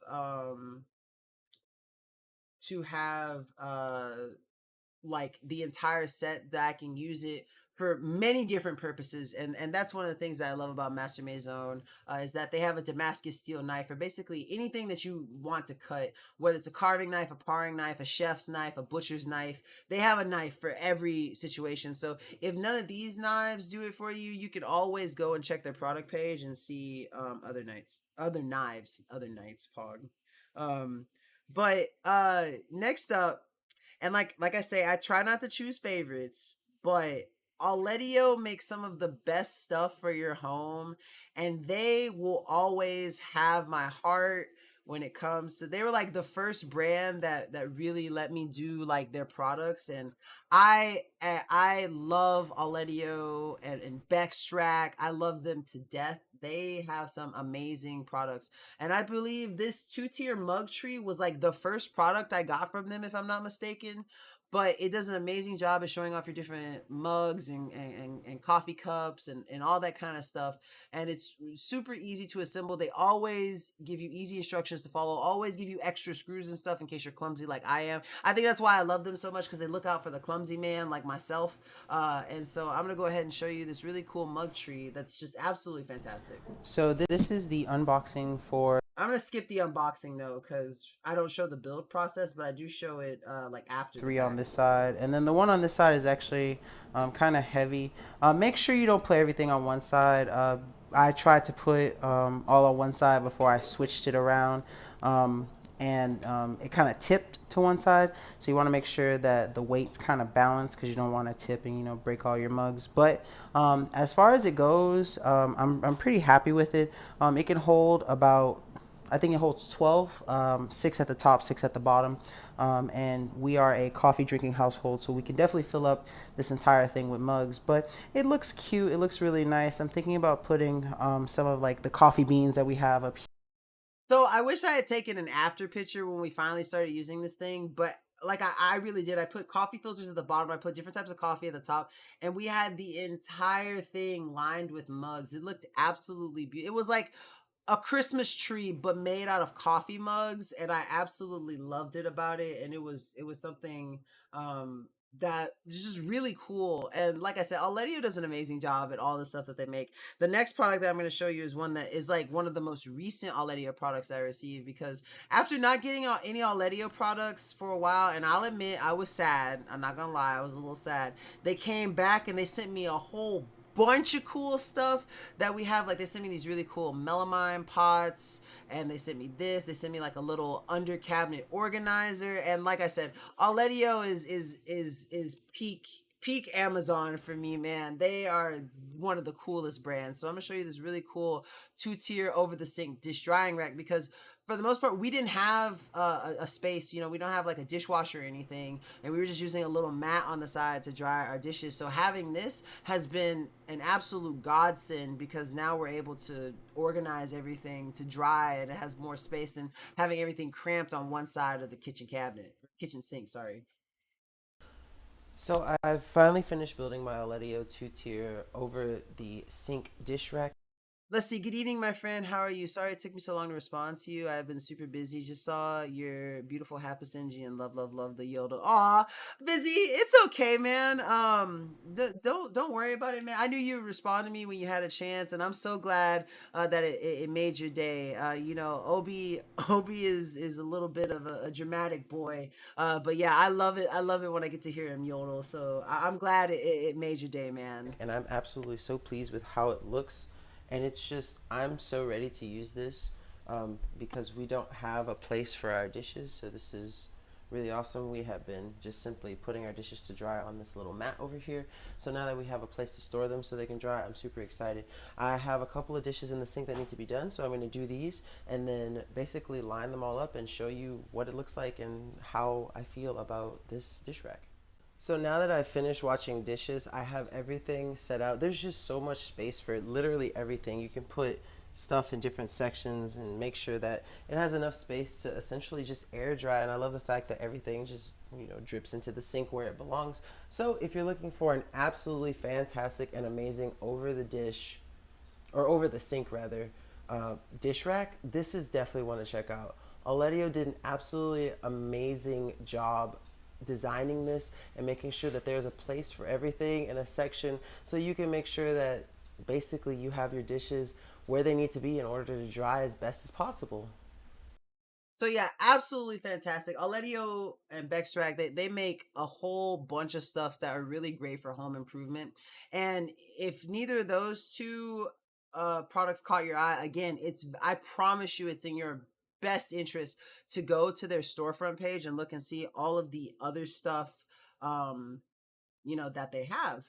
like the entire set that I can use it for many different purposes, and that's one of the things that I love about Master Maison is that they have a Damascus steel knife for basically anything that you want to cut, whether it's a carving knife, a paring knife, a chef's knife, a butcher's knife. They have a knife for every situation. So if none of these knives do it for you, you can always go and check their product page and see other knives, Pog. Um, but next up, and like I say, I try not to choose favorites, but Aledio makes some of the best stuff for your home, and they will always have my heart when it comes to. They were like the first brand that really let me do like their products, and I love Aledio and Bextract. I love them to death. They have some amazing products. And I believe this 2-tier mug tree was like the first product I got from them, if I'm not mistaken. But it does an amazing job of showing off your different mugs and coffee cups and all that kind of stuff. And it's super easy to assemble. They always give you easy instructions to follow, always give you extra screws and stuff in case you're clumsy like I am. I think that's why I love them so much, because they look out for the clumsy man like myself. And so I'm going to go ahead and show you this really cool mug tree that's just absolutely fantastic. So this is the unboxing for I'm gonna skip the unboxing though, because I don't show the build process, but I do show it like after the 3 on fact. this side, and then the one on this side is actually kind of heavy. Make sure you don't put everything on one side. I tried to put all on one side before I switched it around, and it kind of tipped to one side. So you want to make sure that the weight's kind of balanced, because you don't want to tip and, you know, break all your mugs. But as far as it goes, I'm pretty happy with it. It can hold about, I think it holds 12, 6 at the top, 6 at the bottom. And we are a coffee drinking household, so we can definitely fill up this entire thing with mugs. But it looks cute. It looks really nice. I'm thinking about putting some of like the coffee beans that we have up here. So I wish I had taken an after picture when we finally started using this thing, but like I really did. I put coffee filters at the bottom. I put different types of coffee at the top, and we had the entire thing lined with mugs. It looked absolutely beautiful. It was like a Christmas tree, but made out of coffee mugs, and I absolutely loved it about it. And it was something um that is just really cool. And like I said, Aledio does an amazing job at all the stuff that they make. The next product that I'm going to show you is one that is like one of the most recent Aledio products I received, because after not getting any Aledio products for a while, and I'll admit I was sad. I'm not gonna lie, I was a little sad. They came back and they sent me a whole bunch of cool stuff that we have. Like they sent me these really cool melamine pots, and they sent me this. They sent me like a little under cabinet organizer, and like I said, Aledio is peak Amazon for me, man. They are one of the coolest brands. So I'm gonna show you this really cool 2-tier over the sink dish drying rack, because for the most part we didn't have a space. You know, we don't have like a dishwasher or anything, and we were just using a little mat on the side to dry our dishes. So having this has been an absolute godsend, because now we're able to organize everything to dry, and it has more space than having everything cramped on one side of the kitchen sink, sorry. So I've finally finished building my Aledio 2-tier over the sink dish rack. Let's see. Good evening, my friend. How are you? Sorry it took me so long to respond to you. I've been super busy. Just saw your beautiful Hapasinji and love the Yodel. Aw, busy. It's okay, man. Don't worry about it, man. I knew you would respond to me when you had a chance, and I'm so glad that it made your day. You know, Obi is a little bit of a dramatic boy. But yeah, I love it. I love it when I get to hear him yodel. So I'm glad it made your day, man. And I'm absolutely so pleased with how it looks and it's just, I'm so ready to use this because we don't have a place for our dishes, so this is really awesome. We have been just simply putting our dishes to dry on this little mat over here, so now that we have a place to store them so they can dry, I'm super excited. I have a couple of dishes in the sink that need to be done, so I'm going to do these and then basically line them all up and show you what it looks like and how I feel about this dish rack. So now that I've finished washing dishes, I have everything set out. There's just so much space for literally everything. You can put stuff in different sections and make sure that it has enough space to essentially just air dry. And I love the fact that everything just, you know, drips into the sink where it belongs. So if you're looking for an absolutely fantastic and amazing over the dish, or over the sink rather, dish rack, this is definitely one to check out. Aledio did an absolutely amazing job designing this and making sure that there's a place for everything in a section so you can make sure that basically you have your dishes where they need to be in order to dry as best as possible. So yeah, absolutely fantastic. Aledio and Bextract, they make a whole bunch of stuffs that are really great for home improvement. And if neither of those two products caught your eye, again, it's, I promise you it's in your best interest to go to their storefront page and look and see all of the other stuff um you know that they have,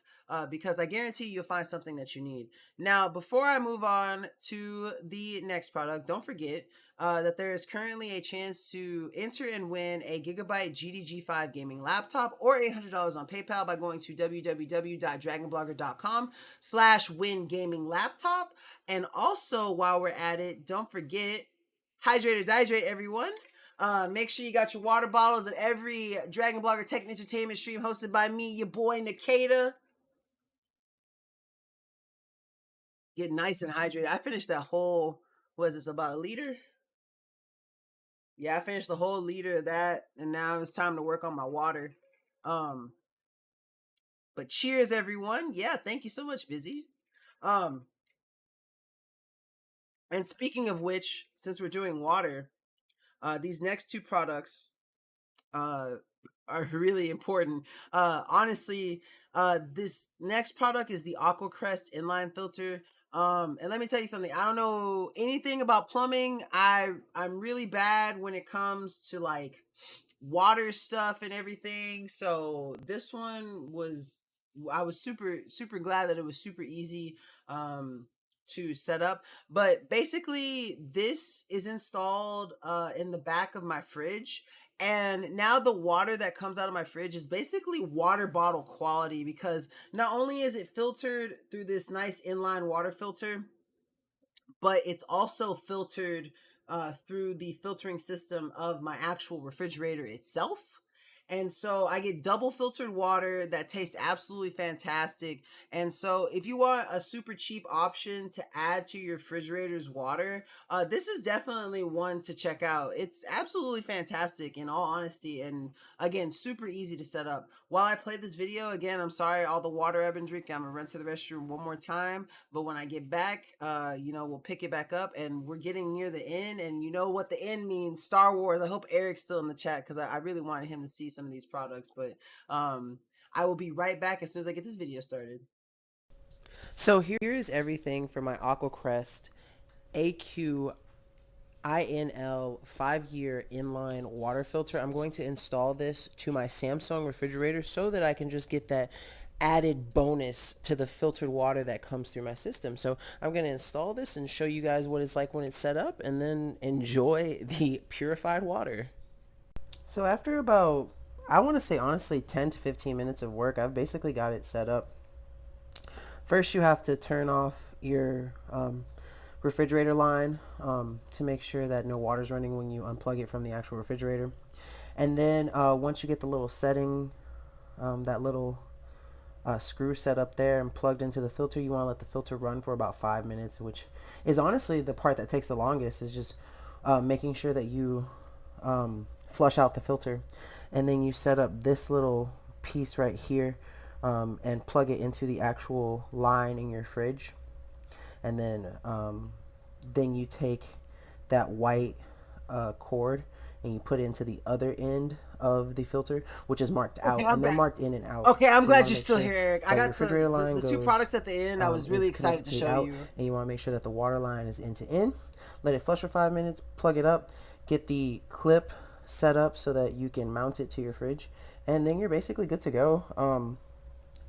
because I guarantee you'll find something that you need. Now before I move on to the next product, don't forget that there is currently a chance to enter and win a gigabyte GDG5 gaming laptop or $800 on PayPal by going to www.dragonblogger.com/win gaming laptop. And also while we're at it, don't forget, hydrate or dihydrate everyone. Make sure you got your water bottles at every Dragon Blogger Tech and Entertainment stream hosted by me, your boy Nkda. Get nice and hydrated. I finished that whole, was this about a liter? Yeah, I finished the whole liter of that, and now it's time to work on my water. Um, but cheers, everyone. Yeah, thank you so much, Busy. Um, and speaking of which, since we're doing water, these next two products uh are really important. Honestly, this next product is the Aquacrest inline filter. And let me tell you something. I don't know anything about plumbing. I'm really bad when it comes to like water stuff and everything. So this one was, I was super glad that it was super easy to set up. But basically this is installed in the back of my fridge, and now the water that comes out of my fridge is basically water bottle quality, because not only is it filtered through this nice inline water filter, but it's also filtered through the filtering system of my actual refrigerator itself. And so I get double filtered water that tastes absolutely fantastic. And so if you want a super cheap option to add to your refrigerator's water, this is definitely one to check out. It's absolutely fantastic in all honesty. And again, super easy to set up. While I play this video, again, I'm sorry, all the water I've been drinking, I'm gonna run to the restroom one more time. But when I get back, you know, we'll pick it back up, and we're getting near the end. And you know what the end means, Star Wars. I hope Eric's still in the chat because I really wanted him to see some of these products. But I will be right back as soon as I get this video started. So here is everything for my Aquacrest AQ INL 5-year inline water filter. I'm going to install this to my Samsung refrigerator so that I can just get that added bonus to the filtered water that comes through my system. So I'm going to install this and show you guys what it's like when it's set up, and then enjoy the purified water. So after about, I want to say honestly 10 to 15 minutes of work, I've basically got it set up. First you have to turn off your refrigerator line to make sure that no water's running when you unplug it from the actual refrigerator. And then once you get the little setting, that little screw set up there and plugged into the filter, you want to let the filter run for about 5 minutes, which is honestly the part that takes the longest, is just making sure that you flush out the filter. And then you set up this little piece right here and plug it into the actual line in your fridge. And then you take that white cord and you put it into the other end of the filter, which is marked Okay, out, I'm and they're back. marked in and out. Okay, I'm So you glad want to you're make still sure here, Eric. I that your got to refrigerator line the two goes products at the end. I was really is excited connected to to the show out, you. and you want to make sure that the water line is in to in. Let it flush for 5 minutes. Plug it up. Get the clip set up so that you can mount it to your fridge, and then you're basically good to go.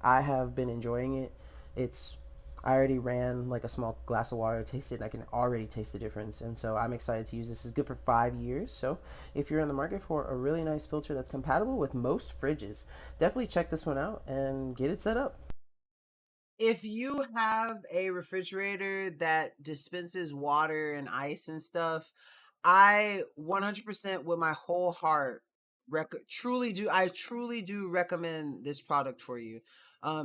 I have been enjoying it. It's I already ran like a small glass of water, tasted, and I can already taste the difference. And so I'm excited to use this. It's good for 5 years. So if you're in the market for a really nice filter that's compatible with most fridges, definitely check this one out and get it set up. If you have a refrigerator that dispenses water and ice and stuff, I 100% with my whole heart truly do recommend this product for you.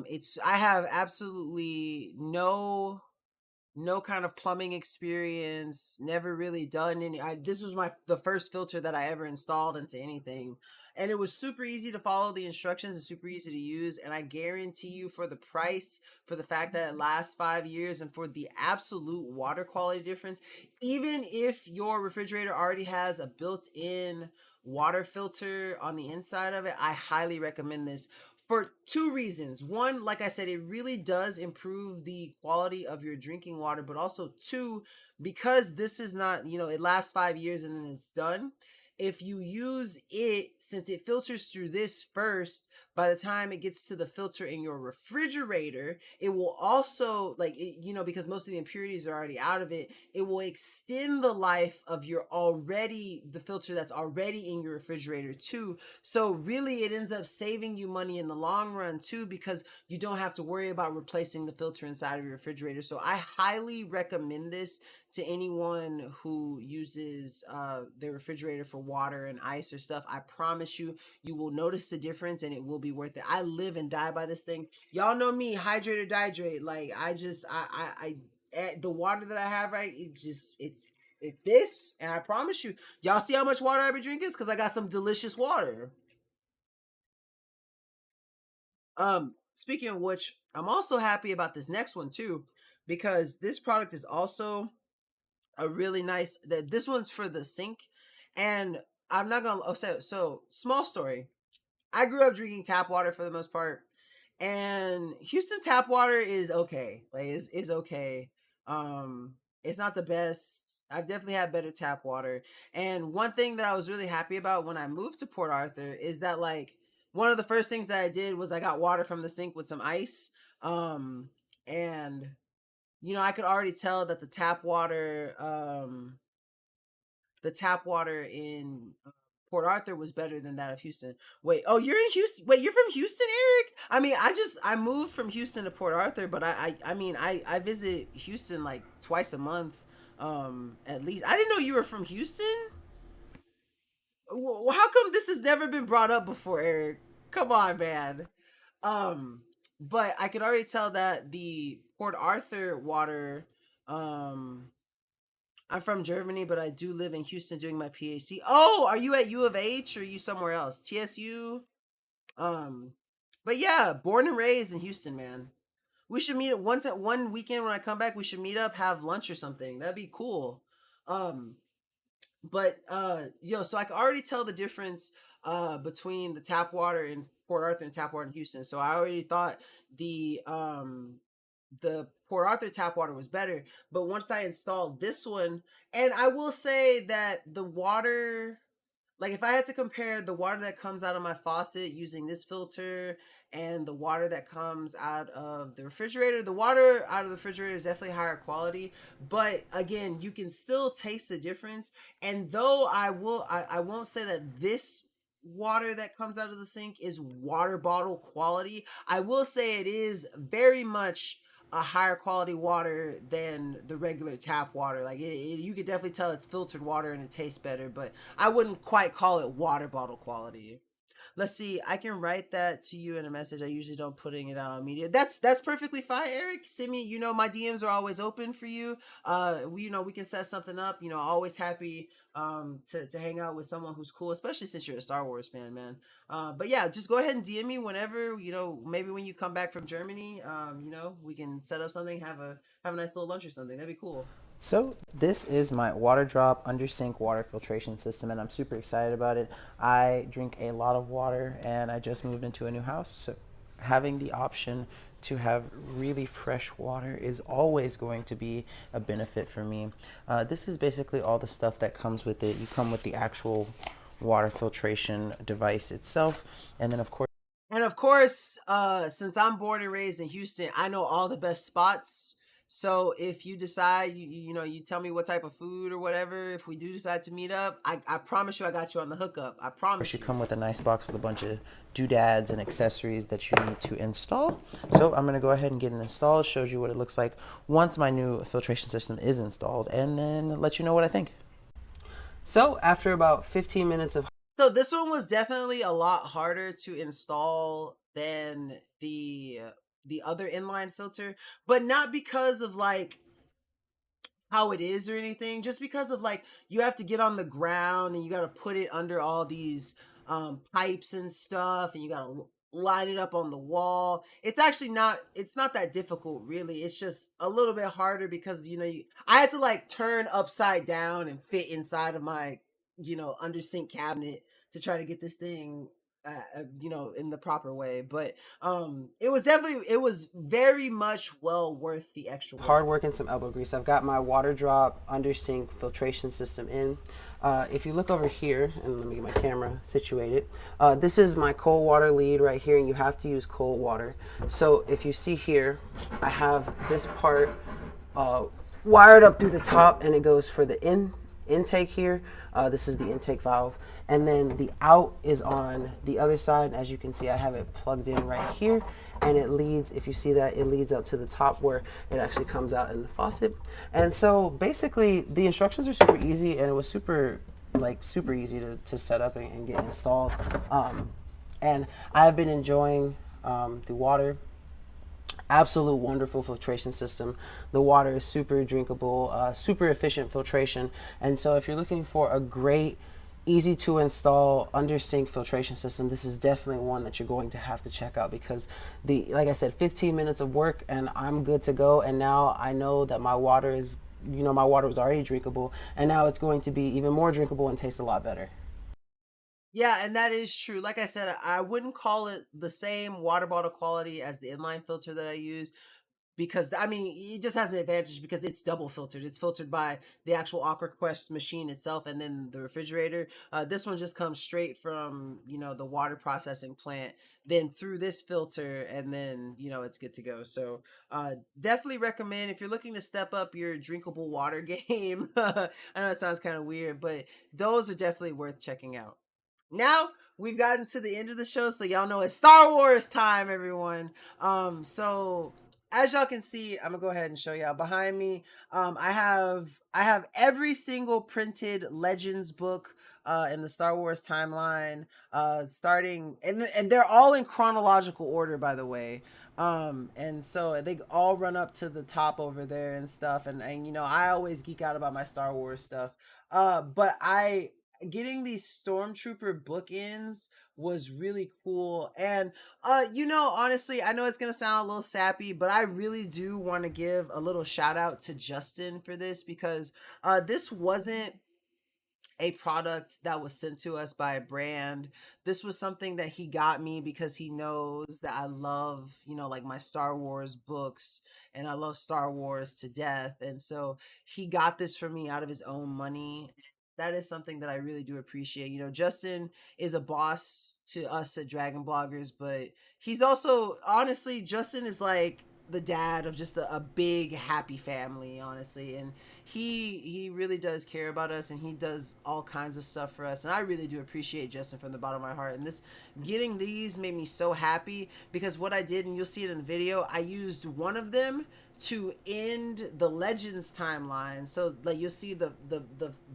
It's I have absolutely no kind of plumbing experience, never really done any. This was the first filter that I ever installed into anything, and it was super easy to follow the instructions and super easy to use. And I guarantee you, for the price, for the fact that it lasts 5 years, and for the absolute water quality difference, even if your refrigerator already has a built-in water filter on the inside of it, I highly recommend this for two reasons. One, like I said, it really does improve the quality of your drinking water, but also two, because this is not, it lasts 5 years and then it's done. If you use it, since it filters through this first, by the time it gets to the filter in your refrigerator, it will also, because most of the impurities are already out of it, it will extend the life of the filter that's already in your refrigerator too. So really it ends up saving you money in the long run too, because you don't have to worry about replacing the filter inside of your refrigerator. So I highly recommend this to anyone who uses their refrigerator for water and ice or stuff. I promise you, you will notice the difference and it will be worth it. I live and die by this thing. Y'all know me, hydrate or dihydrate. Like the water that I have, right, it's this, and I promise you, y'all see how much water I be drinking? Because I got some delicious water. Speaking of which, I'm also happy about this next one too, because this product is also a really nice. This one's for the sink, and I'm not gonna. Oh, so small story. I grew up drinking tap water for the most part, and Houston tap water is okay. Like is okay. Um, it's not the best. I've definitely had better tap water. And one thing that I was really happy about when I moved to Port Arthur is that, like, one of the first things that I did was I got water from the sink with some ice. And I could already tell that the tap water in Port Arthur was better than that of Houston. Wait, oh, you're in Houston. Wait, you're from Houston, Eric? I mean, I moved from Houston to Port Arthur, but I visit Houston like twice a month, at least. I didn't know you were from Houston. Well, how come this has never been brought up before, Eric? Come on, man. Um, but I could already tell that the Port Arthur water, um, I'm from Germany, but I do live in Houston doing my PhD. Oh, are you at U of H or are you somewhere else? TSU? Um, but yeah, born and raised in Houston, man. We should meet once at one weekend when I come back. We should meet up, have lunch or something. That'd be cool. Um, so I can already tell the difference between the tap water in Port Arthur and tap water in Houston. So I already thought the um the Port Arthur tap water was better. But once I installed this one, and I will say that the water, like, if I had to compare the water that comes out of my faucet using this filter and the water that comes out of the refrigerator, the water out of the refrigerator is definitely higher quality. But again, you can still taste the difference. And though I won't say that this water that comes out of the sink is water bottle quality, I will say it is very much a higher quality water than the regular tap water. Like you could definitely tell it's filtered water and it tastes better, but I wouldn't quite call it water bottle quality. Let's see. I can write that to you in a message. I usually don't putting it out on media. That's perfectly fine, Eric. Send me. My DMs are always open for you. We can set something up. Always happy to hang out with someone who's cool, especially since you're a Star Wars fan, man. But yeah, just go ahead and DM me whenever. Maybe when you come back from Germany. We can set up something. Have a nice little lunch or something. That'd be cool. So this is my water drop under sink water filtration system, and I'm super excited about it. I drink a lot of water and I just moved into a new house, so having the option to have really fresh water is always going to be a benefit for me. This is basically all the stuff that comes with it. You come with the actual water filtration device itself, and then of course since I'm born and raised in Houston, I know all the best spots. So if you decide, you tell me what type of food or whatever. If we do decide to meet up, I promise you, I got you on the hookup. I promise you you. come with a nice box with a bunch of doodads and accessories that you need to install. So I'm going to go ahead and get it installed, shows you what it looks like once my new filtration system is installed, and then let you know what I think. So after about 15 minutes of So this one was definitely a lot harder to install than the other inline filter, but not because of like how it is or anything, just because of like you have to get on the ground and you got to put it under all these pipes and stuff, and you got to line it up on the wall. It's not that difficult really. It's just a little bit harder because I had to like turn upside down and fit inside of my under sink cabinet to try to get this thing in the proper way. But it was very much well worth the extra work. hard work and some elbow grease. I've got my water drop under sink filtration system in. If you look over here, and let me get my camera situated, this is my cold water lead right here, and you have to use cold water. So if you see here, I have this part wired up through the top, and it goes for the intake here. This is the intake valve, and then the out is on the other side. As you can see, I have it plugged in right here, and it leads, if you see that, it leads up to the top where it actually comes out in the faucet. And so basically the instructions are super easy, and it was super easy to set up and get installed. And I've been enjoying the water. Absolute wonderful filtration system. The water is super drinkable, super efficient filtration. And so if you're looking for a great, easy to install under sink filtration system, this is definitely one that you're going to have to check out, because like I said, 15 minutes of work and I'm good to go. And now I know that my water is, my water was already drinkable, and now it's going to be even more drinkable and taste a lot better. Yeah, and that is true. Like I said, I wouldn't call it the same water bottle quality as the inline filter that I use, because I mean it just has an advantage because it's double filtered. It's filtered by the actual Aquacrest machine itself and then the refrigerator. This one just comes straight from the water processing plant, then through this filter, and then it's good to go. So definitely recommend if you're looking to step up your drinkable water game. I know it sounds kind of weird, but those are definitely worth checking out. Now we've gotten to the end of the show, so y'all know it's Star Wars time, everyone. So as y'all can see, I'm gonna go ahead and show y'all behind me. I have every single printed Legends book in the Star Wars timeline, starting and they're all in chronological order, by the way. And so they all run up to the top over there and stuff. And I always geek out about my Star Wars stuff. But I getting these stormtrooper bookends was really cool. And honestly, I know it's gonna sound a little sappy, but I really do want to give a little shout out to Justin for this, because this wasn't a product that was sent to us by a brand. This was something that he got me because he knows that I love, like my Star Wars books, and I love Star Wars to death. And so he got this for me out of his own money. That is something that I really do appreciate. Justin is a boss to us at Dragon Bloggers, but he's also, honestly, Justin is like the dad of just a big happy family, honestly. And he really does care about us, and he does all kinds of stuff for us, and I really do appreciate Justin from the bottom of my heart. And this getting these made me so happy, because what I did, and you'll see it in the video, I used one of them to end the Legends timeline. So like you'll see the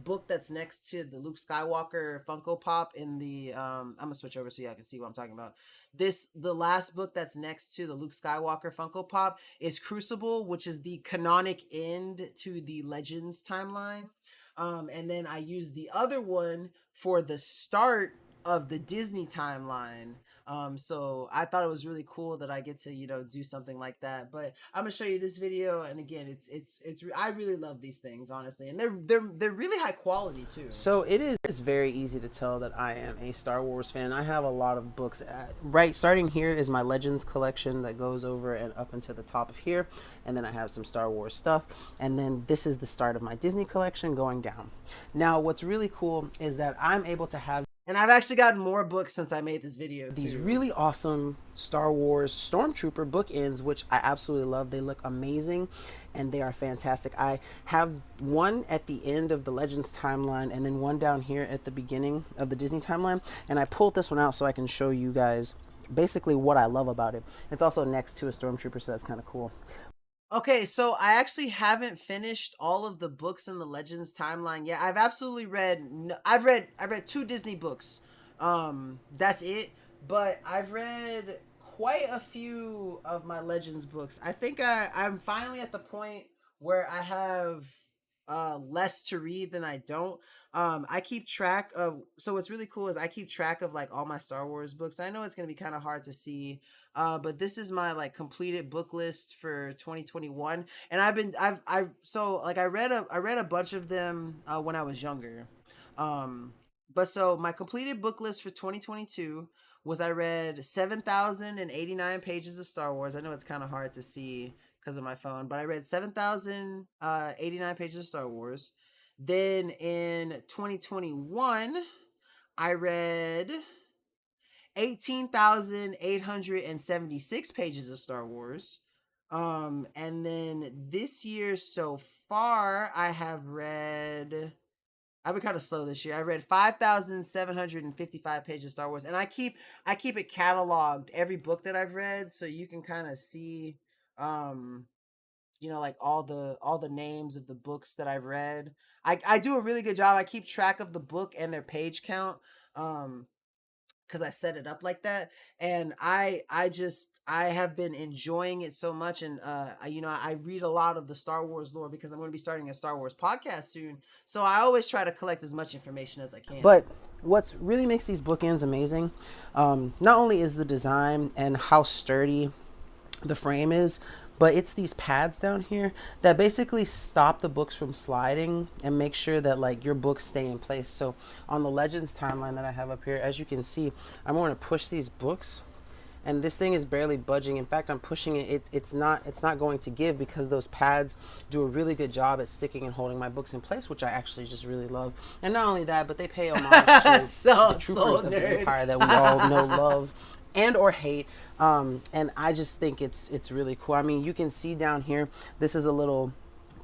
book that's next to the Luke Skywalker Funko Pop in the I'm gonna switch over so y'all can see what I'm talking about. The last book that's next to the Luke Skywalker Funko Pop is Crucible, which is the canonic end to the Legends timeline. And then I used the other one for the start of the Disney timeline. So I thought it was really cool that I get to, do something like that. But I'm gonna show you this video, and again, I really love these things, honestly, and they're really high quality too. So it is very easy to tell that I am a Star Wars fan. I have a lot of books. Right, starting here is my Legends collection that goes over and up into the top of here, and then I have some Star Wars stuff, and then this is the start of my Disney collection going down. Now, what's really cool is that I'm able to have And I've actually gotten more books since I made this video too. these really awesome Star Wars Stormtrooper bookends, which I absolutely love. They look amazing and they are fantastic. I have one at the end of the Legends timeline and then one down here at the beginning of the Disney timeline. And I pulled this one out so I can show you guys basically what I love about it. It's also next to a Stormtrooper, so that's kind of cool. Okay, so I actually haven't finished all of the books in the Legends timeline yet. I've absolutely read. I've read 2 Disney books. That's it. But I've read quite a few of my Legends books. I think I'm finally at the point where I have less to read than I don't. I keep track of. So what's really cool is I keep track of like all my Star Wars books. I know it's gonna be kind of hard to see, but this is my like completed book list for 2021, and I read a bunch of them when I was younger. But so my completed book list for 2022 was I read 7,089 pages of Star Wars. I know it's kind of hard to see because of my phone, but I read 7,089 pages of Star Wars. Then in 2021, I read 18,876 pages of Star Wars. And then this year so far, I've been kind of slow this year. I read 5,755 pages of Star Wars, and I keep it cataloged every book that I've read, so you can kind of see, um, like all the names of the books that I've read. I do a really good job. I keep track of the book and their page count. Because I set it up like that, and I have been enjoying it so much, and I read a lot of the Star Wars lore because I'm going to be starting a Star Wars podcast soon, so I always try to collect as much information as I can. But what really makes these bookends amazing, not only is the design and how sturdy the frame is, but it's these pads down here that basically stop the books from sliding and make sure that like your books stay in place. So on the Legends timeline that I have up here, as you can see, I'm going to push these books and this thing is barely budging. In fact, I'm pushing it. It's not going to give because those pads do a really good job at sticking and holding my books in place, which I actually just really love. And not only that, but they pay homage to the troopers of the Empire that we all know, love, and or hate. And I just think it's really cool. I mean, you can see down here, this is a little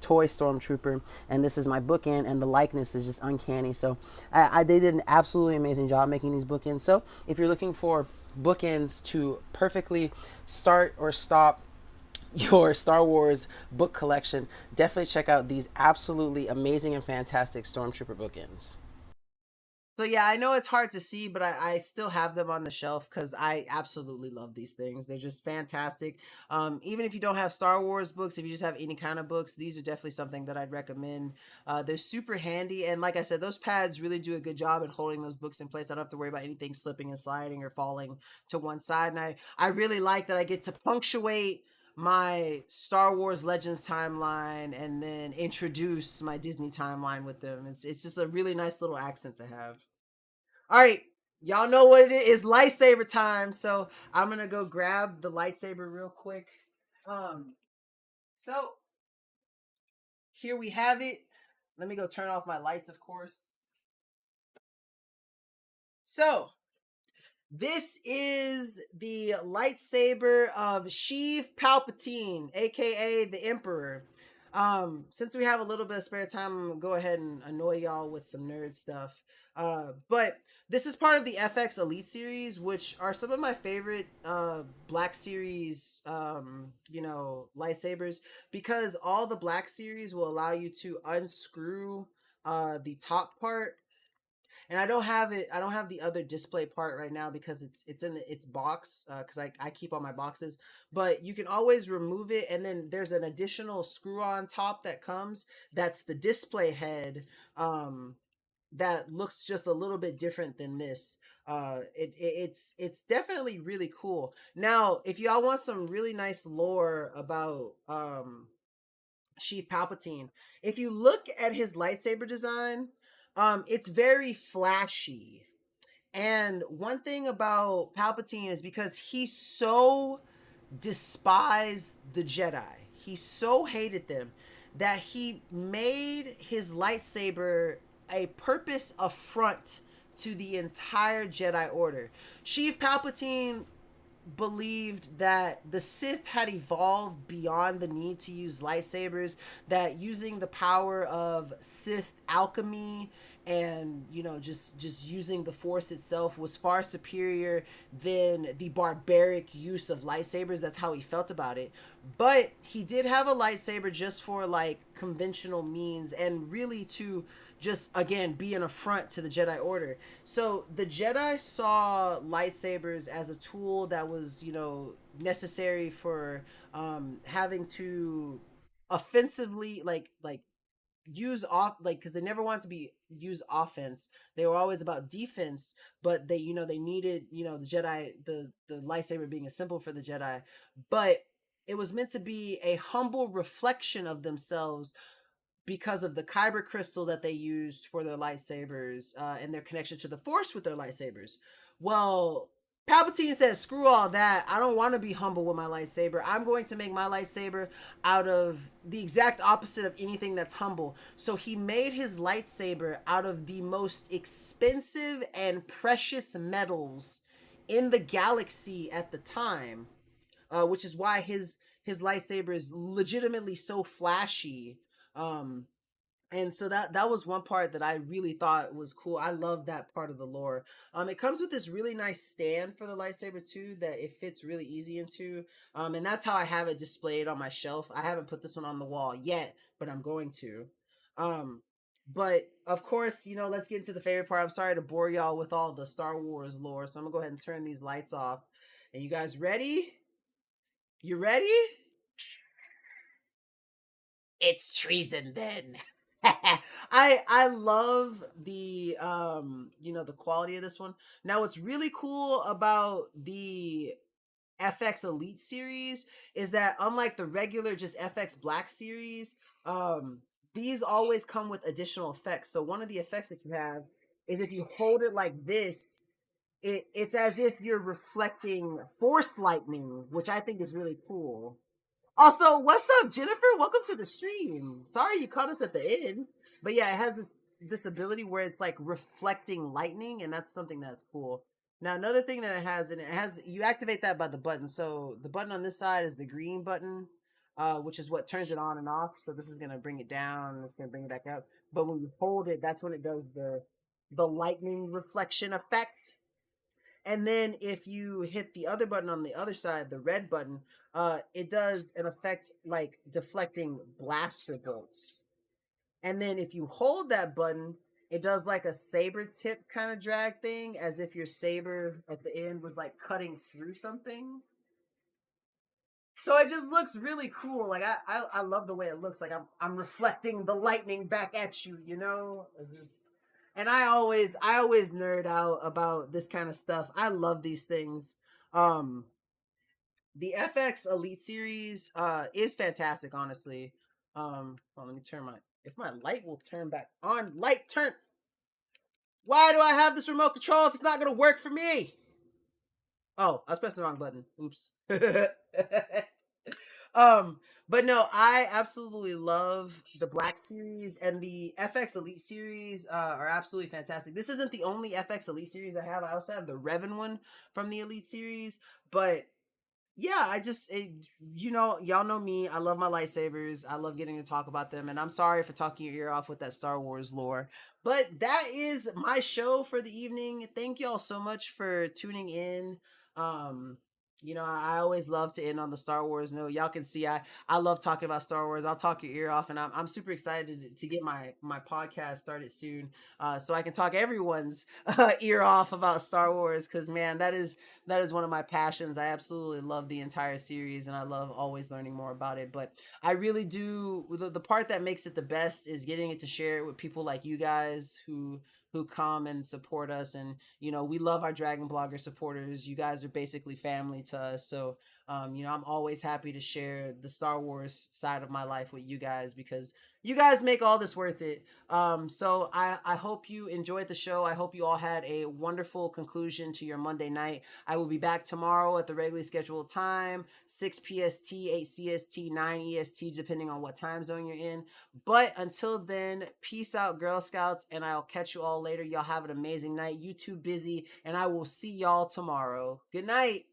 toy stormtrooper, and this is my bookend, and the likeness is just uncanny. So they did an absolutely amazing job making these bookends. So if you're looking for bookends to perfectly start or stop your Star Wars book collection, definitely check out these absolutely amazing and fantastic stormtrooper bookends. So yeah, I know it's hard to see, but I still have them on the shelf because I absolutely love these things. They're just fantastic. Even if you don't have Star Wars books, if you just have any kind of books, these are definitely something that I'd recommend. They're super handy, and like I said, those pads really do a good job at holding those books in place. I don't have to worry about anything slipping and sliding or falling to one side. And I really like that I get to punctuate my Star Wars Legends timeline and then introduce my Disney timeline with them. It's just a really nice little accent to have. All right, y'all know what it is. Lightsaber time. So I'm gonna go grab the lightsaber real quick. Um, so here we have it. Let me go turn off my lights, of course. So this is the lightsaber of Sheev Palpatine, aka the Emperor. Since we have a little bit of spare time, I'm gonna go ahead and annoy y'all with some nerd stuff. But this is part of the FX Elite series, which are some of my favorite Black Series lightsabers, because all the Black Series will allow you to unscrew the top part, and I don't have it. I don't have the other display part right now because it's in its box, because I keep all my boxes. But you can always remove it, and then there's an additional screw on top that comes. That's the display head. That looks just a little bit different than this. It's definitely really cool. Now, if y'all want some really nice lore about Sheev Palpatine, if you look at his lightsaber design, it's very flashy. And one thing about Palpatine is because he's so despised the Jedi, he so hated them that he made his lightsaber a purpose affront to the entire Jedi Order. Sheev Palpatine believed that the Sith had evolved beyond the need to use lightsabers, that using the power of Sith alchemy and just using the force itself was far superior than the barbaric use of lightsabers. That's how he felt about it. But he did have a lightsaber just for like conventional means and really to just again be an affront to the Jedi Order. So the Jedi saw lightsabers as a tool that was, necessary for having to offensively like use off, like, because they never wanted to be use offense. They were always about defense, but they needed, the Jedi, the lightsaber being a symbol for the Jedi, but it was meant to be a humble reflection of themselves because of the kyber crystal that they used for their lightsabers, and their connection to the force with their lightsabers. Well, Palpatine says, screw all that. I don't want to be humble with my lightsaber. I'm going to make my lightsaber out of the exact opposite of anything that's humble. So he made his lightsaber out of the most expensive and precious metals in the galaxy at the time, which is why his lightsaber is legitimately so flashy. Um, and so that was one part that I really thought was cool. I love that part of the lore. It comes with this really nice stand for the lightsaber too that it fits really easy into. And that's how I have it displayed on my shelf. I haven't put this one on the wall yet, but I'm going to. Um, but of course, let's get into the favorite part. I'm sorry to bore y'all with all the Star Wars lore, so I'm gonna go ahead and turn these lights off. And you guys ready? You ready? It's treason then. I love the the quality of this one. Now what's really cool about the FX Elite series is that unlike the regular just FX Black series, these always come with additional effects. So one of the effects that you have is if you hold it like this, it's as if you're reflecting force lightning, which I think is really cool. Also, what's up, Jennifer? Welcome to the stream. Sorry you caught us at the end. But yeah, it has this ability where it's like reflecting lightning, and that's something that's cool. Now, another thing that it has, and it has, you activate that by the button. So the button on this side is the green button, which is what turns it on and off. So this is gonna bring it down, it's gonna bring it back up. But when you hold it, that's when it does the lightning reflection effect. And then if you hit the other button on the other side, the red button, it does an effect like deflecting blaster bolts. And then if you hold that button, it does like a saber tip kind of drag thing, as if your saber at the end was like cutting through something. So it just looks really cool. Like I love the way it looks. Like I'm reflecting the lightning back at you. It's just, and I always nerd out about this kind of stuff. I love these things. Um, the FX Elite series is fantastic. Honestly, well, let me turn my, if my light will turn back on. Light turn. Why do I have this remote control if it's not gonna work for me? Oh, I was pressing the wrong button. Oops. um, but no, I absolutely love the Black series, and the FX Elite series are absolutely fantastic. This isn't the only FX Elite series I have. I also have the Revan one from the Elite series, but yeah, y'all know me. I love my lightsabers. I love getting to talk about them. And I'm sorry for talking your ear off with that Star Wars lore. But that is my show for the evening. Thank y'all so much for tuning in. Um, I always love to end on the Star Wars note. Y'all can see I love talking about Star Wars. I'll talk your ear off, and I'm super excited to get my podcast started soon, so I can talk everyone's ear off about Star Wars. Because man, that is one of my passions. I absolutely love the entire series, and I love always learning more about it. But I really do. The part that makes it the best is getting it to share it with people like you guys who who come and support us. And, you know, we love our Dragon Blogger supporters. You guys are basically family to us. So, you know, I'm always happy to share the Star Wars side of my life with you guys because you guys make all this worth it. So I hope you enjoyed the show. I hope you all had a wonderful conclusion to your Monday night. I will be back tomorrow at the regularly scheduled time, 6 PST, 8 CST, 9 EST, depending on what time zone you're in. But until then, peace out, Girl Scouts, and I'll catch you all later. Y'all have an amazing night. You too busy, and I will see y'all tomorrow. Good night.